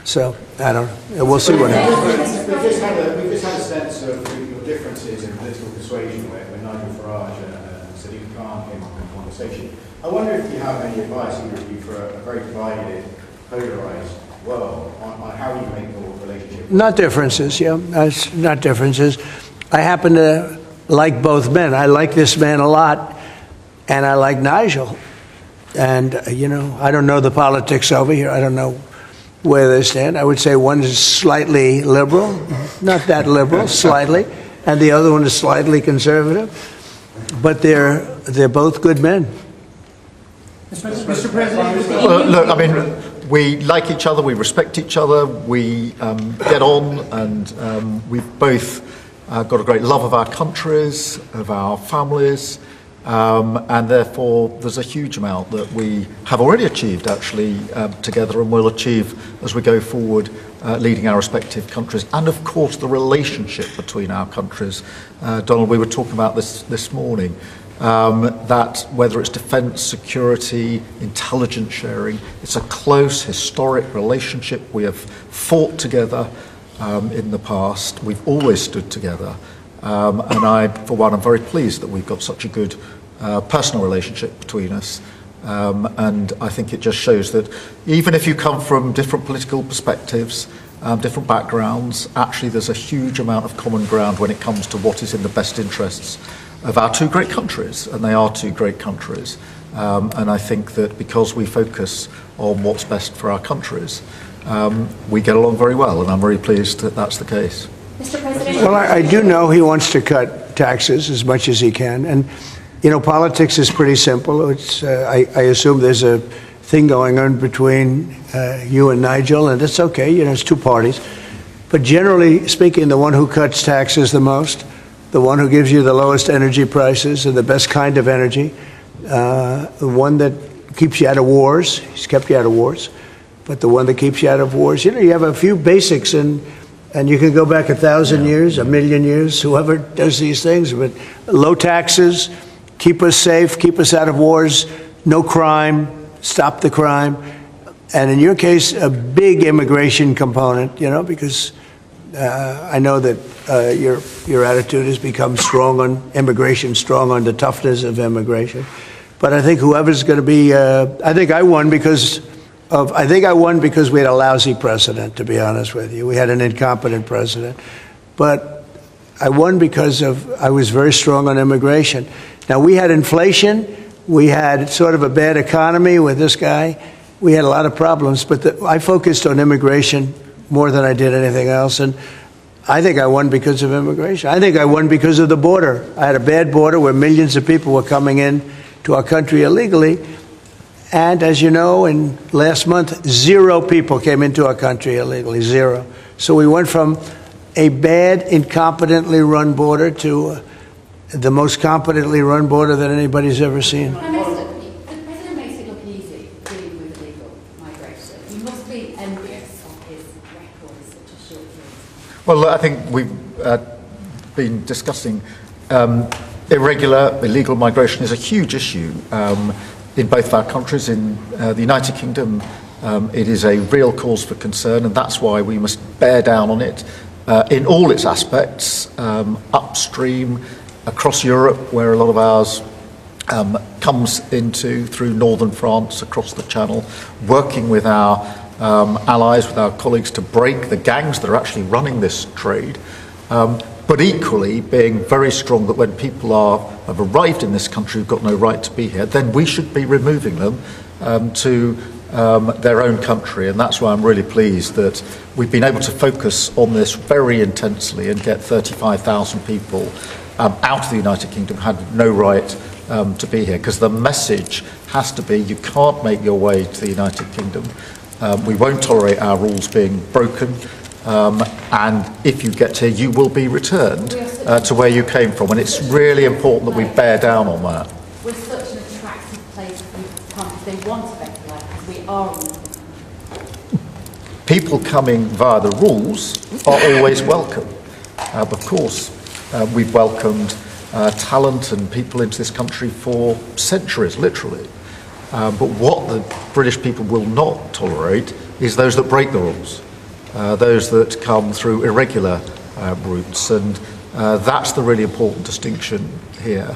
So, I don't know. We'll see what happens. We've just had a sense of your differences in political persuasion when Nigel Farage and Sadiq Khan came up in conversation. I wonder if you have any advice, either of you, for a very divided, polarised world on how you make your relationship. Not differences, yeah. Not differences. I happen to like both men. I like this man a lot, and I like Nigel. And, I don't know the politics over here. I don't know where they stand. I would say one is slightly liberal, not that liberal, slightly, and the other one is slightly conservative. But they're both good men. Mr. President, look, we like each other, we respect each other, we get on, and we've both got a great love of our countries, of our families, and therefore there's a huge amount that we have already achieved actually together and will achieve as we go forward, leading our respective countries, and of course the relationship between our countries. Donald, we were talking about this morning. That whether it's defence, security, intelligence sharing, it's a close historic relationship. We have fought together in the past. We've always stood together. And I, for one, am very pleased that we've got such a good personal relationship between us. And I think it just shows that even if you come from different political perspectives, different backgrounds, actually there's a huge amount of common ground when it comes to what is in the best interests of our two great countries, and they are two great countries. And I think that because we focus on what's best for our countries, we get along very well, and I'm very pleased that that's the case. Mr. President. Well, I do know he wants to cut taxes as much as he can, and politics is pretty simple. It's I assume there's a thing going on between you and Nigel, and it's okay. It's two parties, but generally speaking, the one who cuts taxes the most, the one who gives you the lowest energy prices and the best kind of energy, the one that keeps you out of wars. He's kept you out of wars, but the one that keeps you out of wars. You have a few basics, and you can go back 1,000 years, 1,000,000 years, whoever does these things, but low taxes, keep us safe, keep us out of wars, no crime, stop the crime, and in your case, a big immigration component, because I know that your attitude has become strong on immigration, strong on the toughness of immigration. But I think whoever's going to be, I think I won because we had a lousy president, to be honest with you. We had an incompetent president. But I won because I was very strong on immigration. Now, we had inflation. We had sort of a bad economy with this guy. We had a lot of problems, but I focused on immigration more than I did anything else. And I think I won because of immigration. I think I won because of the border. I had a bad border where millions of people were coming in to our country illegally. And as you know, in last month, 0 people came into our country illegally, 0. So we went from a bad, incompetently run border to the most competently run border that anybody's ever seen. Prime Minister, the President makes it look easy dealing with illegal migration. You must be envious of his record in such a short period. Well, I think we've been discussing irregular, illegal migration is a huge issue in both of our countries. In the United Kingdom, it is a real cause for concern, and that's why we must bear down on it. in all its aspects, upstream, across Europe, where a lot of ours comes into through northern France, across the Channel, working with our allies, with our colleagues to break the gangs that are actually running this trade. But equally being very strong that when people have arrived in this country who've got no right to be here, then we should be removing them to their own country. And that's why I'm really pleased that we've been able to focus on this very intensely and get 35,000 people out of the United Kingdom who had no right to be here. Because the message has to be, you can't make your way to the United Kingdom. We won't tolerate our rules being broken. And if you get here, you will be returned to where you came from. And it's really important that we bear down on that. We're such an attractive place for people to come if they want a better life, because we are. People coming via the rules are always welcome. Of course, we've welcomed talent and people into this country for centuries, literally. But what the British people will not tolerate is those that break the rules. Those that come through irregular routes, and that's the really important distinction here,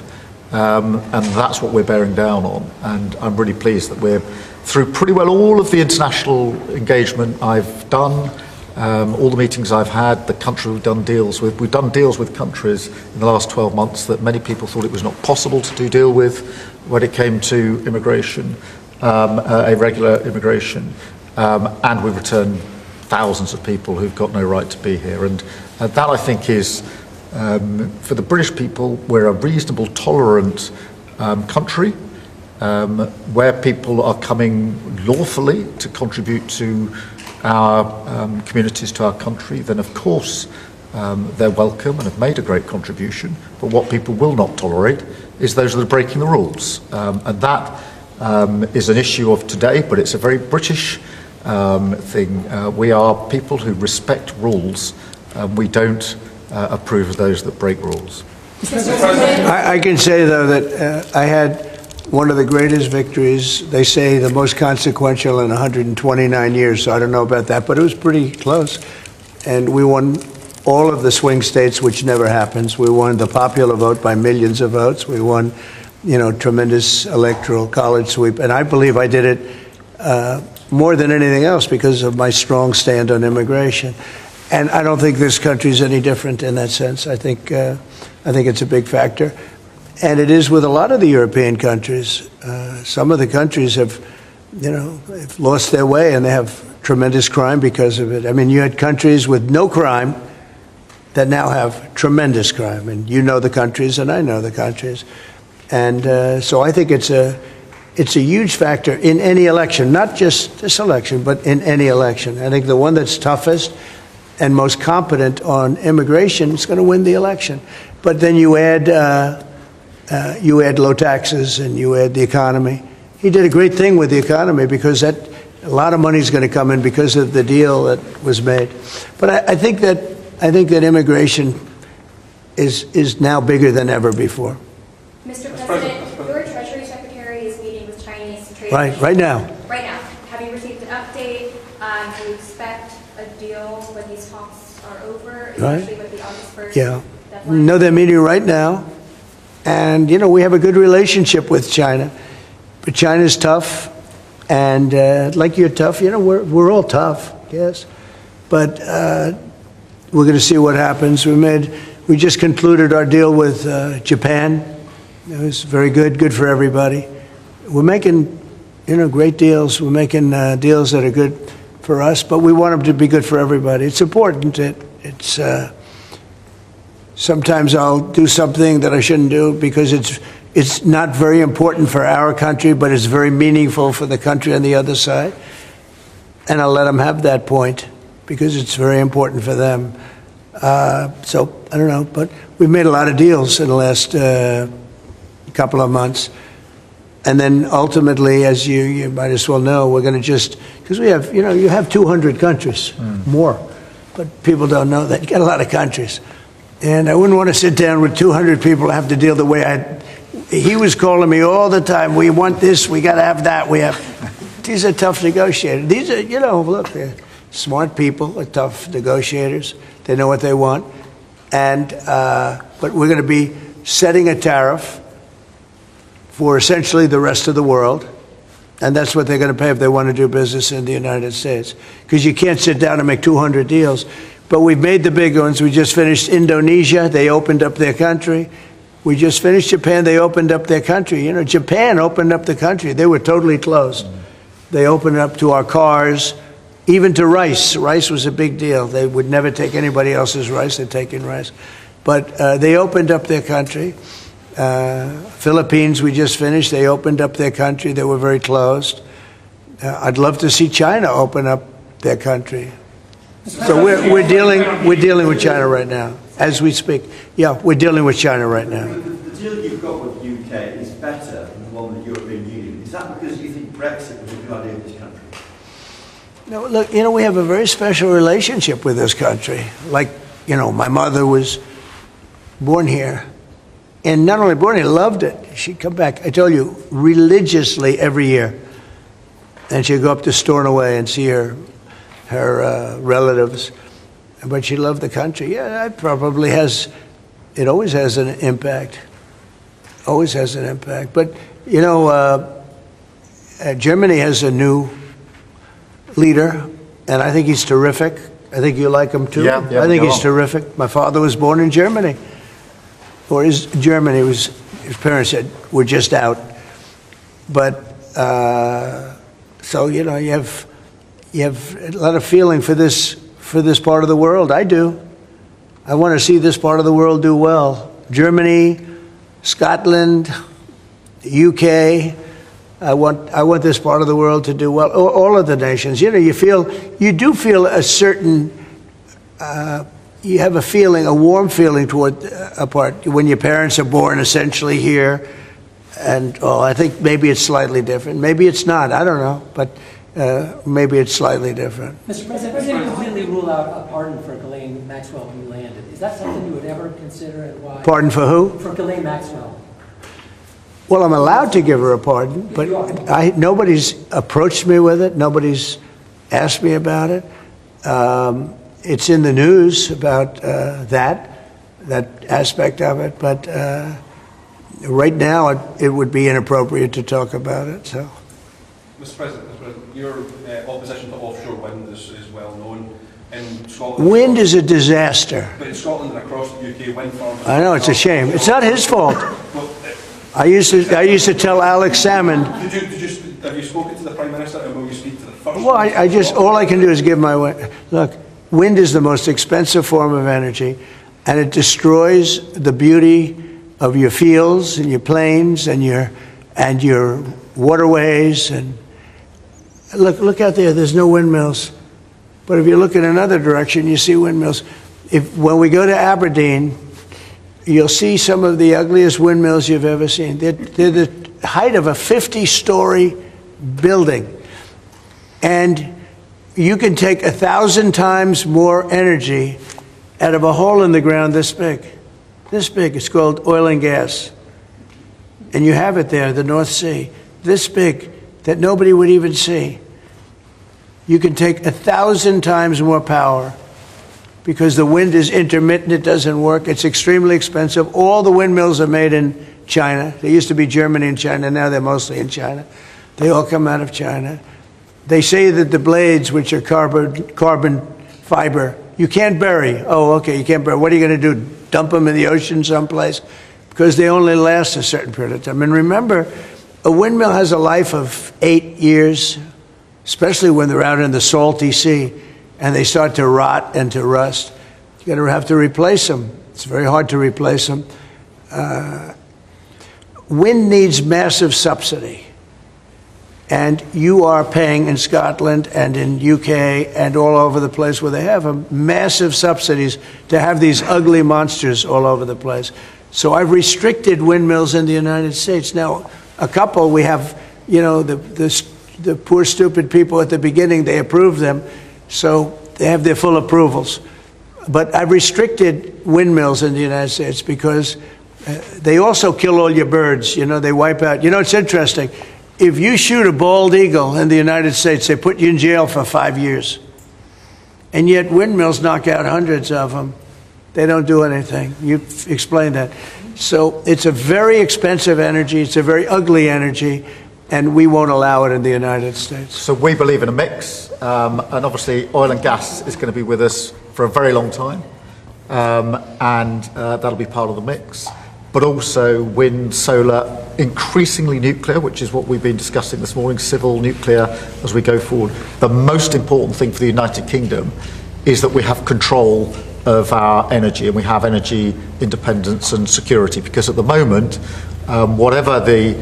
and that's what we're bearing down on. And I'm really pleased that we're through pretty well all of the international engagement I've done, all the meetings I've had, the country we've done deals with. We've done deals with countries in the last 12 months that many people thought it was not possible to do deal with when it came to immigration, irregular immigration, and we've returned thousands of people who've got no right to be here. And that, I think, is, for the British people, we're a reasonable, tolerant country where people are coming lawfully to contribute to our communities, to our country. Then, of course, they're welcome and have made a great contribution. But what people will not tolerate is those that are breaking the rules. And that is an issue of today, but it's a very British thing. We are people who respect rules. We don't approve of those that break rules. I can say, though, that I had one of the greatest victories, they say the most consequential in 129 years, so I don't know about that, but it was pretty close. And we won all of the swing states, which never happens. We won the popular vote by millions of votes. We won, tremendous electoral college sweep. And I believe I did it more than anything else because of my strong stand on immigration. And I don't think this country is any different in that sense. I think it's a big factor. And it is with a lot of the European countries. Some of the countries have lost their way, and they have tremendous crime because of it. I mean, you had countries with no crime that now have tremendous crime. And you know the countries, and I know the countries. And so I think it's a huge factor in any election, not just this election, but in any election. I think the one that's toughest and most competent on immigration is going to win the election. But then you add low taxes and you add the economy. He did a great thing with the economy because a lot of money is going to come in because of the deal that was made. But I think that immigration is now bigger than ever before. Mr. President, your Treasury Secretary is meeting with Chinese trade. Right now. Right now. Have you received an update? Do you expect a deal when these talks are over, especially with the August 1st deadline? No, they're meeting right now. And, we have a good relationship with China. But China's tough. And like you're tough, we're all tough, yes. But we're going to see what happens. We just concluded our deal with Japan. It was very good for everybody. We're making, great deals. We're making deals that are good for us, but we want them to be good for everybody. It's important. It's sometimes I'll do something that I shouldn't do because it's not very important for our country, but it's very meaningful for the country on the other side. And I'll let them have that point because it's very important for them. So I don't know, but we've made a lot of deals in the last couple of months. And then ultimately, as you might as well know, we're going to because we have, you have 200 countries, more, but people don't know that. You got a lot of countries. And I wouldn't want to sit down with 200 people and have to deal the way he was calling me all the time. We want this, we got to have that. These are tough negotiators. These are, look, smart people, are tough negotiators. They know what they want. And but we're going to be setting a tariff for essentially the rest of the world. And that's what they're going to pay if they want to do business in the United States. Because you can't sit down and make 200 deals. But we've made the big ones. We just finished Indonesia. They opened up their country. We just finished Japan. They opened up their country. You know, Japan opened up the country. They were totally closed. They opened up to our cars, even to rice. Rice was a big deal. They would never take anybody else's rice. They're taking rice. But they opened up their country. Philippines, we just finished. They opened up their country. They were very closed. I'd love to see China open up their country. So we're dealing with China right now, as we speak. Yeah, we're dealing with China right now. The deal you've got with the UK is better than the one with the European Union. Is that because you think Brexit was a good idea in this country? No, look, you know, we have a very special relationship with this country. Like, you know, my mother was born here. And not only born here, loved it. She'd come back, I told you, religiously every year. And she'd go up to Stornoway and see her relatives. But she loved the country. Yeah, it probably has, it always has an impact. Always has an impact. But, you know, Germany has a new leader, and I think he's terrific. I think you like him too. Yeah, I think he's terrific. My father was born in Germany. Or his parents said, we're just out. But, so, you know, you have a lot of feeling for this part of the world. I do. I want to see this part of the world do well. Germany, Scotland, UK. I want this part of the world to do well. All of the nations. You know, you do feel a certain, you have a feeling, a warm feeling toward a part when your parents are born essentially here. And I think maybe it's slightly different. Maybe it's not. I don't know. But maybe it's slightly different. Mr. President, the President completely rule out a pardon for Ghislaine Maxwell when you landed. Is that something you would ever consider, and why? Pardon for who? For Ghislaine Maxwell. Well, I'm allowed to give her a pardon, but nobody's approached me with it. Nobody's asked me about it. It's in the news about that aspect of it, but right now it would be inappropriate to talk about it. So, Mr. President, your opposition to offshore wind is well known. In Scotland, wind is a disaster. But in Scotland and across the UK, wind farms. I know, it's a shame. It's not his fault. I used to tell Alex Salmond. Have you spoken to the Prime Minister, and will you speak to the First Well, Minister? all I can do is give my look. Wind is the most expensive form of energy, and it destroys the beauty of your fields and your plains and your waterways. And look out there. There's no windmills, but if you look in another direction, you see windmills. When we go to Aberdeen, you'll see some of the ugliest windmills you've ever seen. They're the height of a 50-story building. And you can take 1,000 times more energy out of a hole in the ground this big. This big. It's called oil and gas. And you have it there, the North Sea. This big, that nobody would even see. You can take 1,000 times more power. Because the wind is intermittent, it doesn't work. It's extremely expensive. All the windmills are made in China. They used to be Germany and China. Now they're mostly in China. They all come out of China. They say that the blades, which are carbon fiber, you can't bury. Oh, okay, you can't bury. What are you going to do? Dump them in the ocean someplace? Because they only last a certain period of time. And remember, a windmill has a life of 8 years, especially when they're out in the salty sea. And they start to rot and to rust. You're going to have to replace them. It's very hard to replace them. Wind needs massive subsidy. And you are paying in Scotland and in UK and all over the place where they have them, massive subsidies to have these ugly monsters all over the place. So I've restricted windmills in the United States. Now, a couple, we have, you know, the poor stupid people at the beginning, they approved them. So they have their full approvals. But I've restricted windmills in the United States because they also kill all your birds. You know, they wipe out. You know, it's interesting. If you shoot a bald eagle in the United States, they put you in jail for 5 years. And yet windmills knock out hundreds of them. They don't do anything. You've explained that. So it's a very expensive energy. It's a very ugly energy, and we won't allow it in the United States. So we believe in a mix, and obviously oil and gas is going to be with us for a very long time, and that'll be part of the mix. But also wind, solar, increasingly nuclear, which is what we've been discussing this morning, civil nuclear as we go forward. The most important thing for the United Kingdom is that we have control of our energy, and we have energy independence and security, because at the moment, whatever the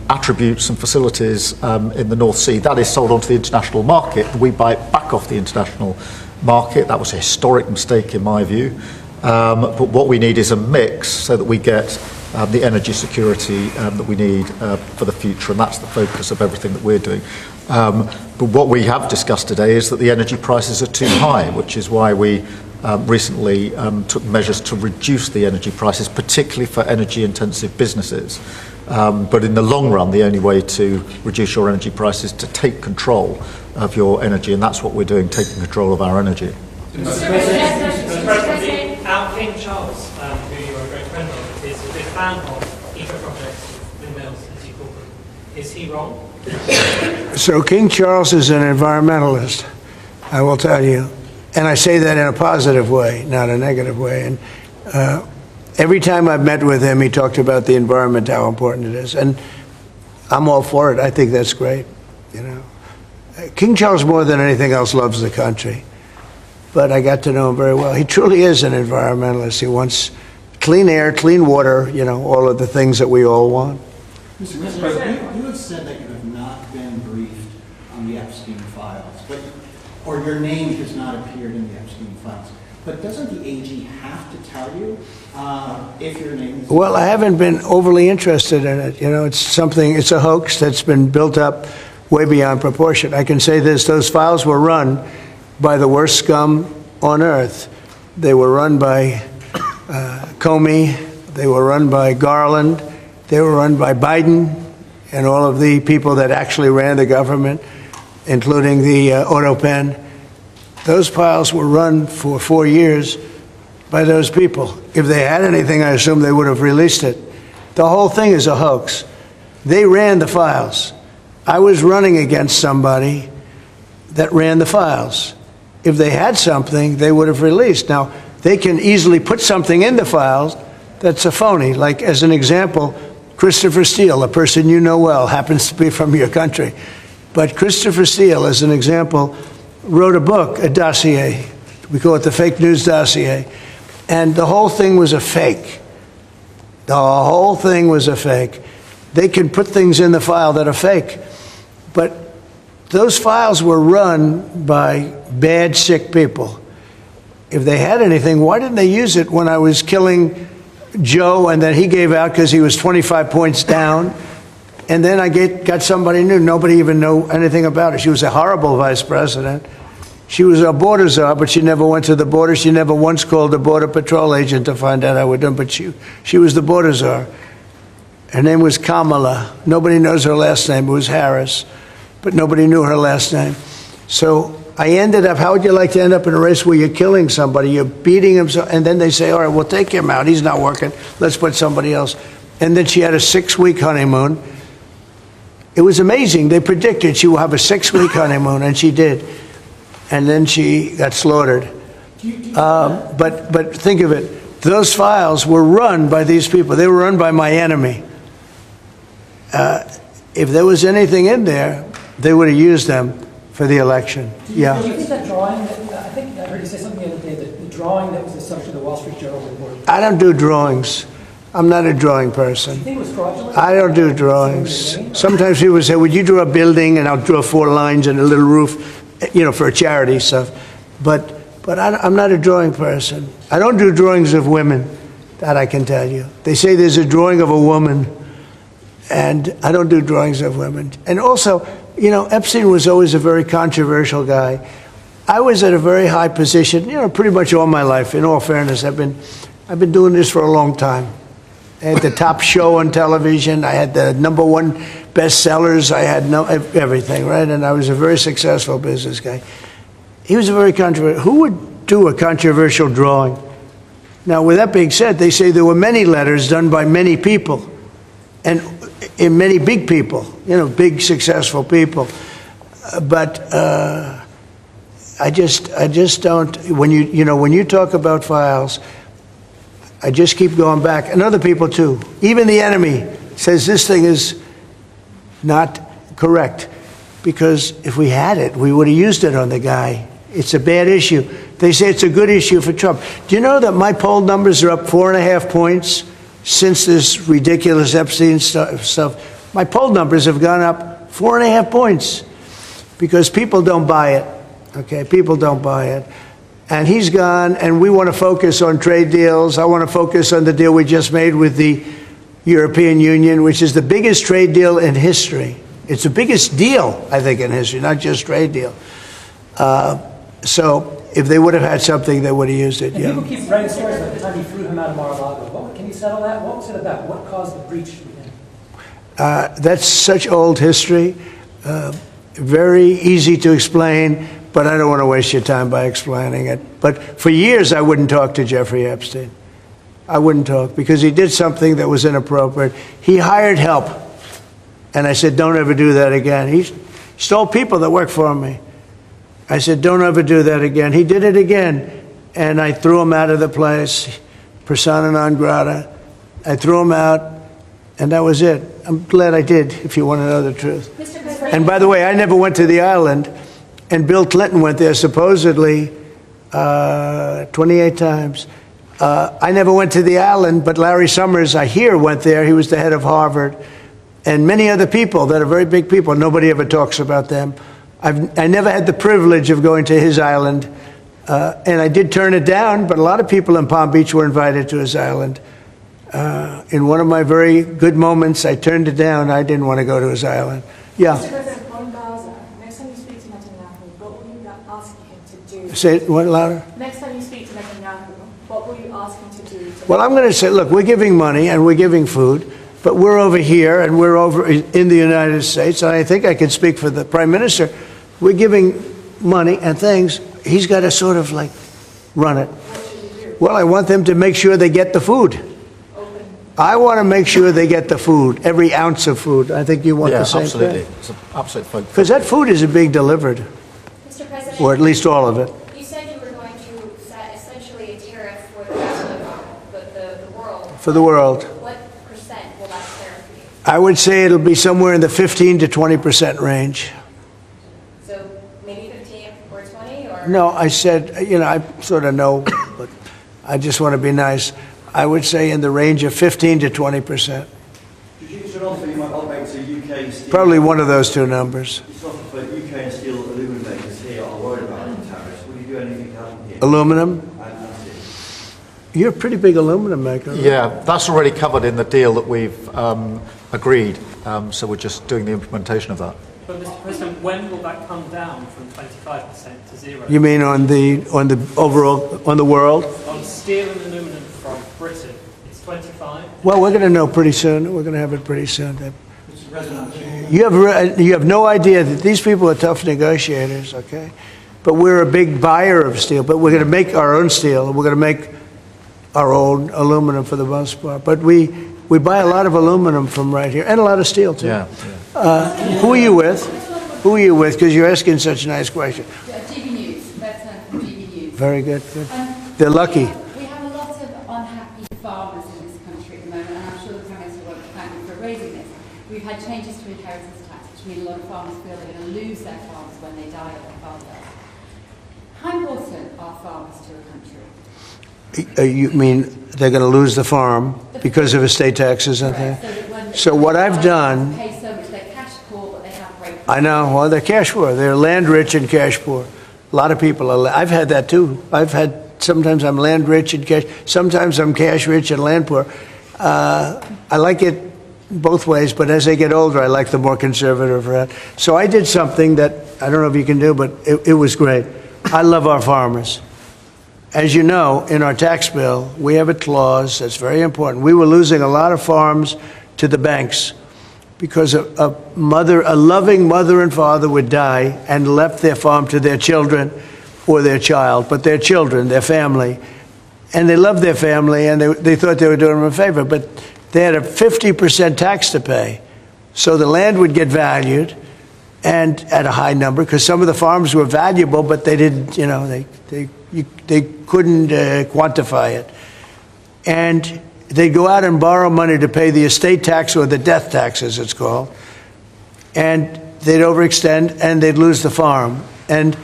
attributes and facilities in the North Sea, that is sold onto the international market. We buy it back off the international market. That was a historic mistake in my view. But what we need is a mix so that we get the energy security that we need for the future, and that's the focus of everything that we're doing. But what we have discussed today is that the energy prices are too high, which is why we recently took measures to reduce the energy prices, particularly for energy-intensive businesses. But in the long run, the only way to reduce your energy prices is to take control of your energy, and that's what we're doing, taking control of our energy. Our King Charles, who you are a great friend of, is a big fan of eco-projects, windmills, as you call them. Is he wrong? So King Charles is an environmentalist, I will tell you. And I say that in a positive way, not a negative way. And every time I've met with him, he talked about the environment, how important it is. And I'm all for it. I think that's great. You know, King Charles, more than anything else, loves the country. But I got to know him very well. He truly is an environmentalist. He wants clean air, clean water, you know, all of the things that we all want. Mr. President, you have said that you have not been briefed on the Epstein files, or your name has not appeared in the Epstein files. But doesn't the AG have to tell you if your name is... Well, I haven't been overly interested in it. You know, it's a hoax that's been built up way beyond proportion. I can say this, those files were run by the worst scum on earth. They were run by Comey, they were run by Garland, they were run by Biden and all of the people that actually ran the government, including the auto pen. Those files were run for 4 years by those people. If they had anything, I assume they would have released it. The whole thing is a hoax. They ran the files. I was running against somebody that ran the files. If they had something, they would have released. Now, they can easily put something in the files that's a phony. Like, as an example, Christopher Steele, a person you know well, happens to be from your country. But Christopher Steele, as an example, wrote a book, a dossier. We call it the fake news dossier. And the whole thing was a fake. The whole thing was a fake. They can put things in the file that are fake. But those files were run by bad, sick people. If they had anything, why didn't they use it when I was killing Joe and then he gave out because he was 25 points down? And then I got somebody new. Nobody even knew anything about her. She was a horrible vice president. She was a border czar, but she never went to the border. She never once called a border patrol agent to find out how we're doing. But she was the border czar. Her name was Kamala. Nobody knows her last name. It was Harris. But nobody knew her last name. So I ended up, how would you like to end up in a race where you're killing somebody, you're beating him, and then they say, all right, we'll take him out. He's not working. Let's put somebody else. And then she had a 6-week honeymoon. It was amazing. They predicted she will have a 6-week honeymoon, and she did. And then she got slaughtered. But think of it. Those files were run by these people. They were run by my enemy. If there was anything in there, they would have used them for the election. Yeah. Do you think that drawing, I think I heard you say something the other day, that the drawing that was the subject of the Wall Street Journal report. I don't do drawings. I'm not a drawing person. Do you think it was fraudulent? I don't do drawings. Sometimes people say, would you draw a building? And I'll draw 4 lines and a little roof, you know, for a charity stuff. But I'm not a drawing person. I don't do drawings of women, that I can tell you. They say there's a drawing of a woman, and I don't do drawings of women. And also, you know, Epstein was always a very controversial guy. I was at a very high position, you know, pretty much all my life. In all fairness, I've been doing this for a long time. I had the top show on television. I had the #1 bestsellers. I had everything, right? And I was a very successful business guy. He was a very controversial. Who would do a controversial drawing? Now, with that being said, they say there were many letters done by many people, and in many big people, big successful people. But I just don't. When you talk about files, I just keep going back, and other people too. Even the enemy says this thing is not correct, because if we had it, we would have used it on the guy. It's a bad issue. They say it's a good issue for Trump. Do you know that my poll numbers are up 4.5 points since this ridiculous Epstein stuff? My poll numbers have gone up 4.5 points because people don't buy it. Okay, people don't buy it. And he's gone, and we want to focus on trade deals. I want to focus on the deal we just made with the European Union, which is the biggest trade deal in history. It's the biggest deal, I think, in history, not just trade deal. So if they would have had something, they would have used it. And people keep writing stories about the time he threw him out of Mar-a-Lago. Can you settle that? What was it about? What caused the breach with him? That's such old history. Very easy to explain, but I don't want to waste your time by explaining it. But for years, I wouldn't talk to Jeffrey Epstein. I wouldn't talk because he did something that was inappropriate. He hired help. And I said, don't ever do that again. He stole people that worked for me. I said, don't ever do that again. He did it again. And I threw him out of the place, persona non grata. I threw him out, and that was it. I'm glad I did, if you want to know the truth. And by the way, I never went to the island, and Bill Clinton went there supposedly 28 times. I never went to the island, but Larry Summers, I hear, went there. He was the head of Harvard. And many other people that are very big people. Nobody ever talks about them. I never had the privilege of going to his island. And I did turn it down, but a lot of people in Palm Beach were invited to his island. In one of my very good moments, I turned it down. I didn't want to go to his island. Yeah. Mr. President, on Gaza, next time you speak to Netanyahu, what will you ask him to do? Say it louder. Next time you speak to Netanyahu, what will you ask him to do? Well, I'm going to say, look, we're giving money and we're giving food, but we're over here and we're over in the United States, and I think I can speak for the Prime Minister. We're giving money and things. He's got to sort of like run it. Well, I want them to make sure they get the food. I want to make sure they get the food, every ounce of food. I think you want the same absolutely. thing. It's an absolute focus. Because that food isn't being delivered, Mr. President, or at least all of it. you said you were going to set essentially a tariff for the rest of the world. For the world. What percent will that tariff be? I would say it'll be somewhere in the 15 to 20% range. So maybe 15 or 20? Or? No, I said, I sort of know, but I just want to be nice. I would say in the range of 15 to 20%. Probably one of those two numbers. UK and steel aluminum makers here are worried about tariffs. Will you do anything to help them here? Aluminum? You're a pretty big aluminum maker. Right? Yeah, that's already covered in the deal that we've agreed. So we're just doing the implementation of that. But Mr. President, when will that come down from 25% to 0? You mean on the overall, on the world? On steel and aluminum from Britain, it's 25. Well, we're going to know pretty soon. We're going to have it pretty soon. You have no idea that these people are tough negotiators, okay? But we're a big buyer of steel. But we're going to make our own steel. We're going to make our own aluminum for the most part. But we buy a lot of aluminum from right here, and a lot of steel too. Yeah. Who are you with? Who are you with? Because you're asking such a nice question. TV News. That's from TV News. Very good. Good. They're lucky. We have a lot of unhappy farmers in this country at the moment, and I'm sure the Prime Minister won't thank me for raising this. We've had changes to inheritance tax, which mean a lot of farmers feel they're going to lose their farms when they die at their father. How important are farmers to a country? You mean they're going to lose the farm because of estate taxes and things? So what I've done... Pay so much, they're cash poor, but they have great... I know. Well, they're cash poor. They're land rich and cash poor. A lot of people are... I've had that too. Sometimes I'm land rich and cash... Sometimes I'm cash rich and land poor. I like it both ways, but as I get older, I like the more conservative route. So I did something that I don't know if you can do, but it was great. I love our farmers. As you know, in our tax bill, we have a clause that's very important. We were losing a lot of farms to the banks because a loving mother and father would die and left their farm to their children, or their child, but their children, their family. And they loved their family, and they thought they were doing them a favor, but they had a 50% tax to pay. So the land would get valued, and at a high number, because some of the farms were valuable, but they didn't, you know, they couldn't quantify it. And they'd go out and borrow money to pay the estate tax, or the death tax, as it's called, and they'd overextend, and they'd lose the farm, and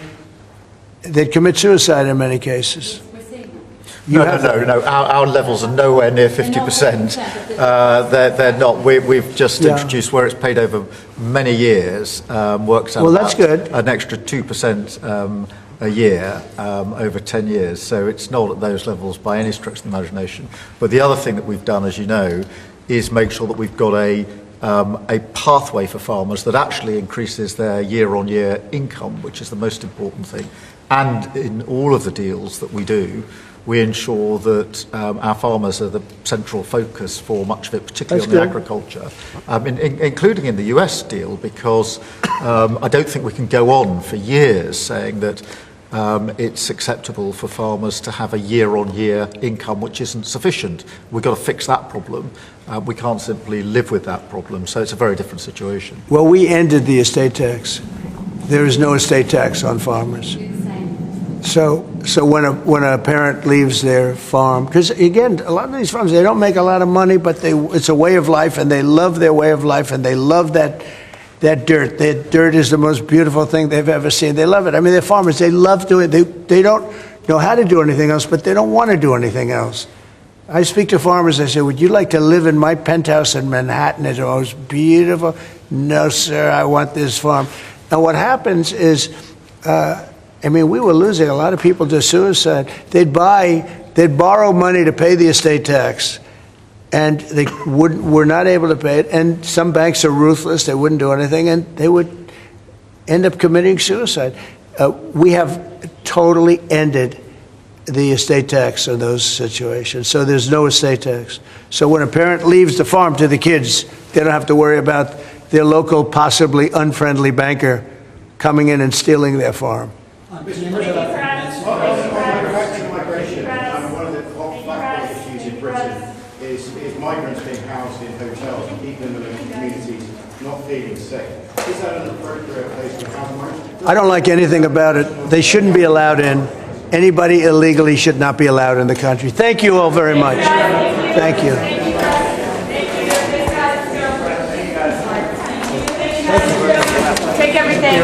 they'd commit suicide in many cases. No. Our levels are nowhere near 50%. They're not. We've just introduced where it's paid over many years. Works out well, that's good. An extra 2% a year over 10 years. So it's not at those levels by any stretch of the imagination. But the other thing that we've done, as you know, is make sure that we've got a pathway for farmers that actually increases their year-on-year income, which is the most important thing. And in all of the deals that we do, we ensure that our farmers are the central focus for much of it, particularly on the agriculture, including in the US deal, because I don't think we can go on for years saying that it's acceptable for farmers to have a year-on-year income which isn't sufficient. We've got to fix that problem. We can't simply live with that problem, so it's a very different situation. Well, we ended the estate tax. There is no estate tax on farmers. So when a parent leaves their farm, because again, a lot of these farms, they don't make a lot of money, but it's a way of life, and they love their way of life, and they love that dirt. That dirt is the most beautiful thing they've ever seen. They love it. I mean, they're farmers. They love doing it. They don't know how to do anything else, but they don't want to do anything else. I speak to farmers. I say, would you like to live in my penthouse in Manhattan? It's the most beautiful. No, sir, I want this farm. And what happens is, I mean, we were losing a lot of people to suicide. They'd borrow money to pay the estate tax, and they were not able to pay it. And some banks are ruthless; they wouldn't do anything, and they would end up committing suicide. We have totally ended the estate tax in those situations, so there's no estate tax. So when a parent leaves the farm to the kids, they don't have to worry about their local, possibly unfriendly banker coming in and stealing their farm. One of the hot backward issues in Britain is migrants being housed in hotels and people in the local communities not feeling safe. Is that an appropriate place to house migrants? I don't like anything about it. They shouldn't be allowed in. Anybody illegally should not be allowed in the country. Thank you all very much. Thank you. Take everything.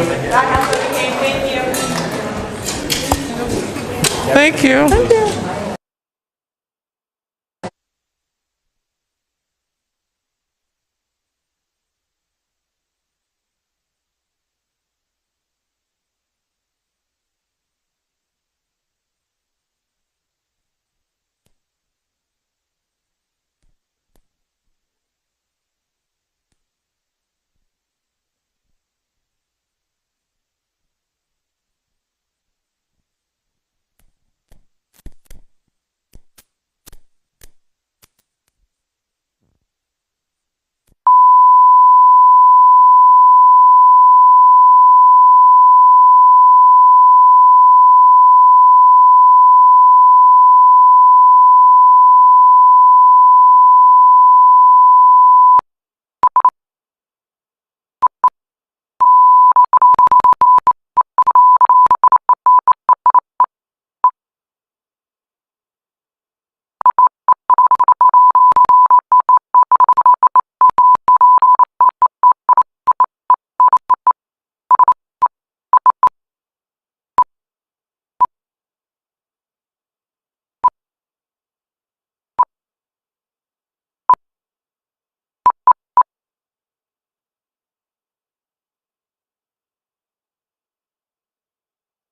Thank you. Thank you.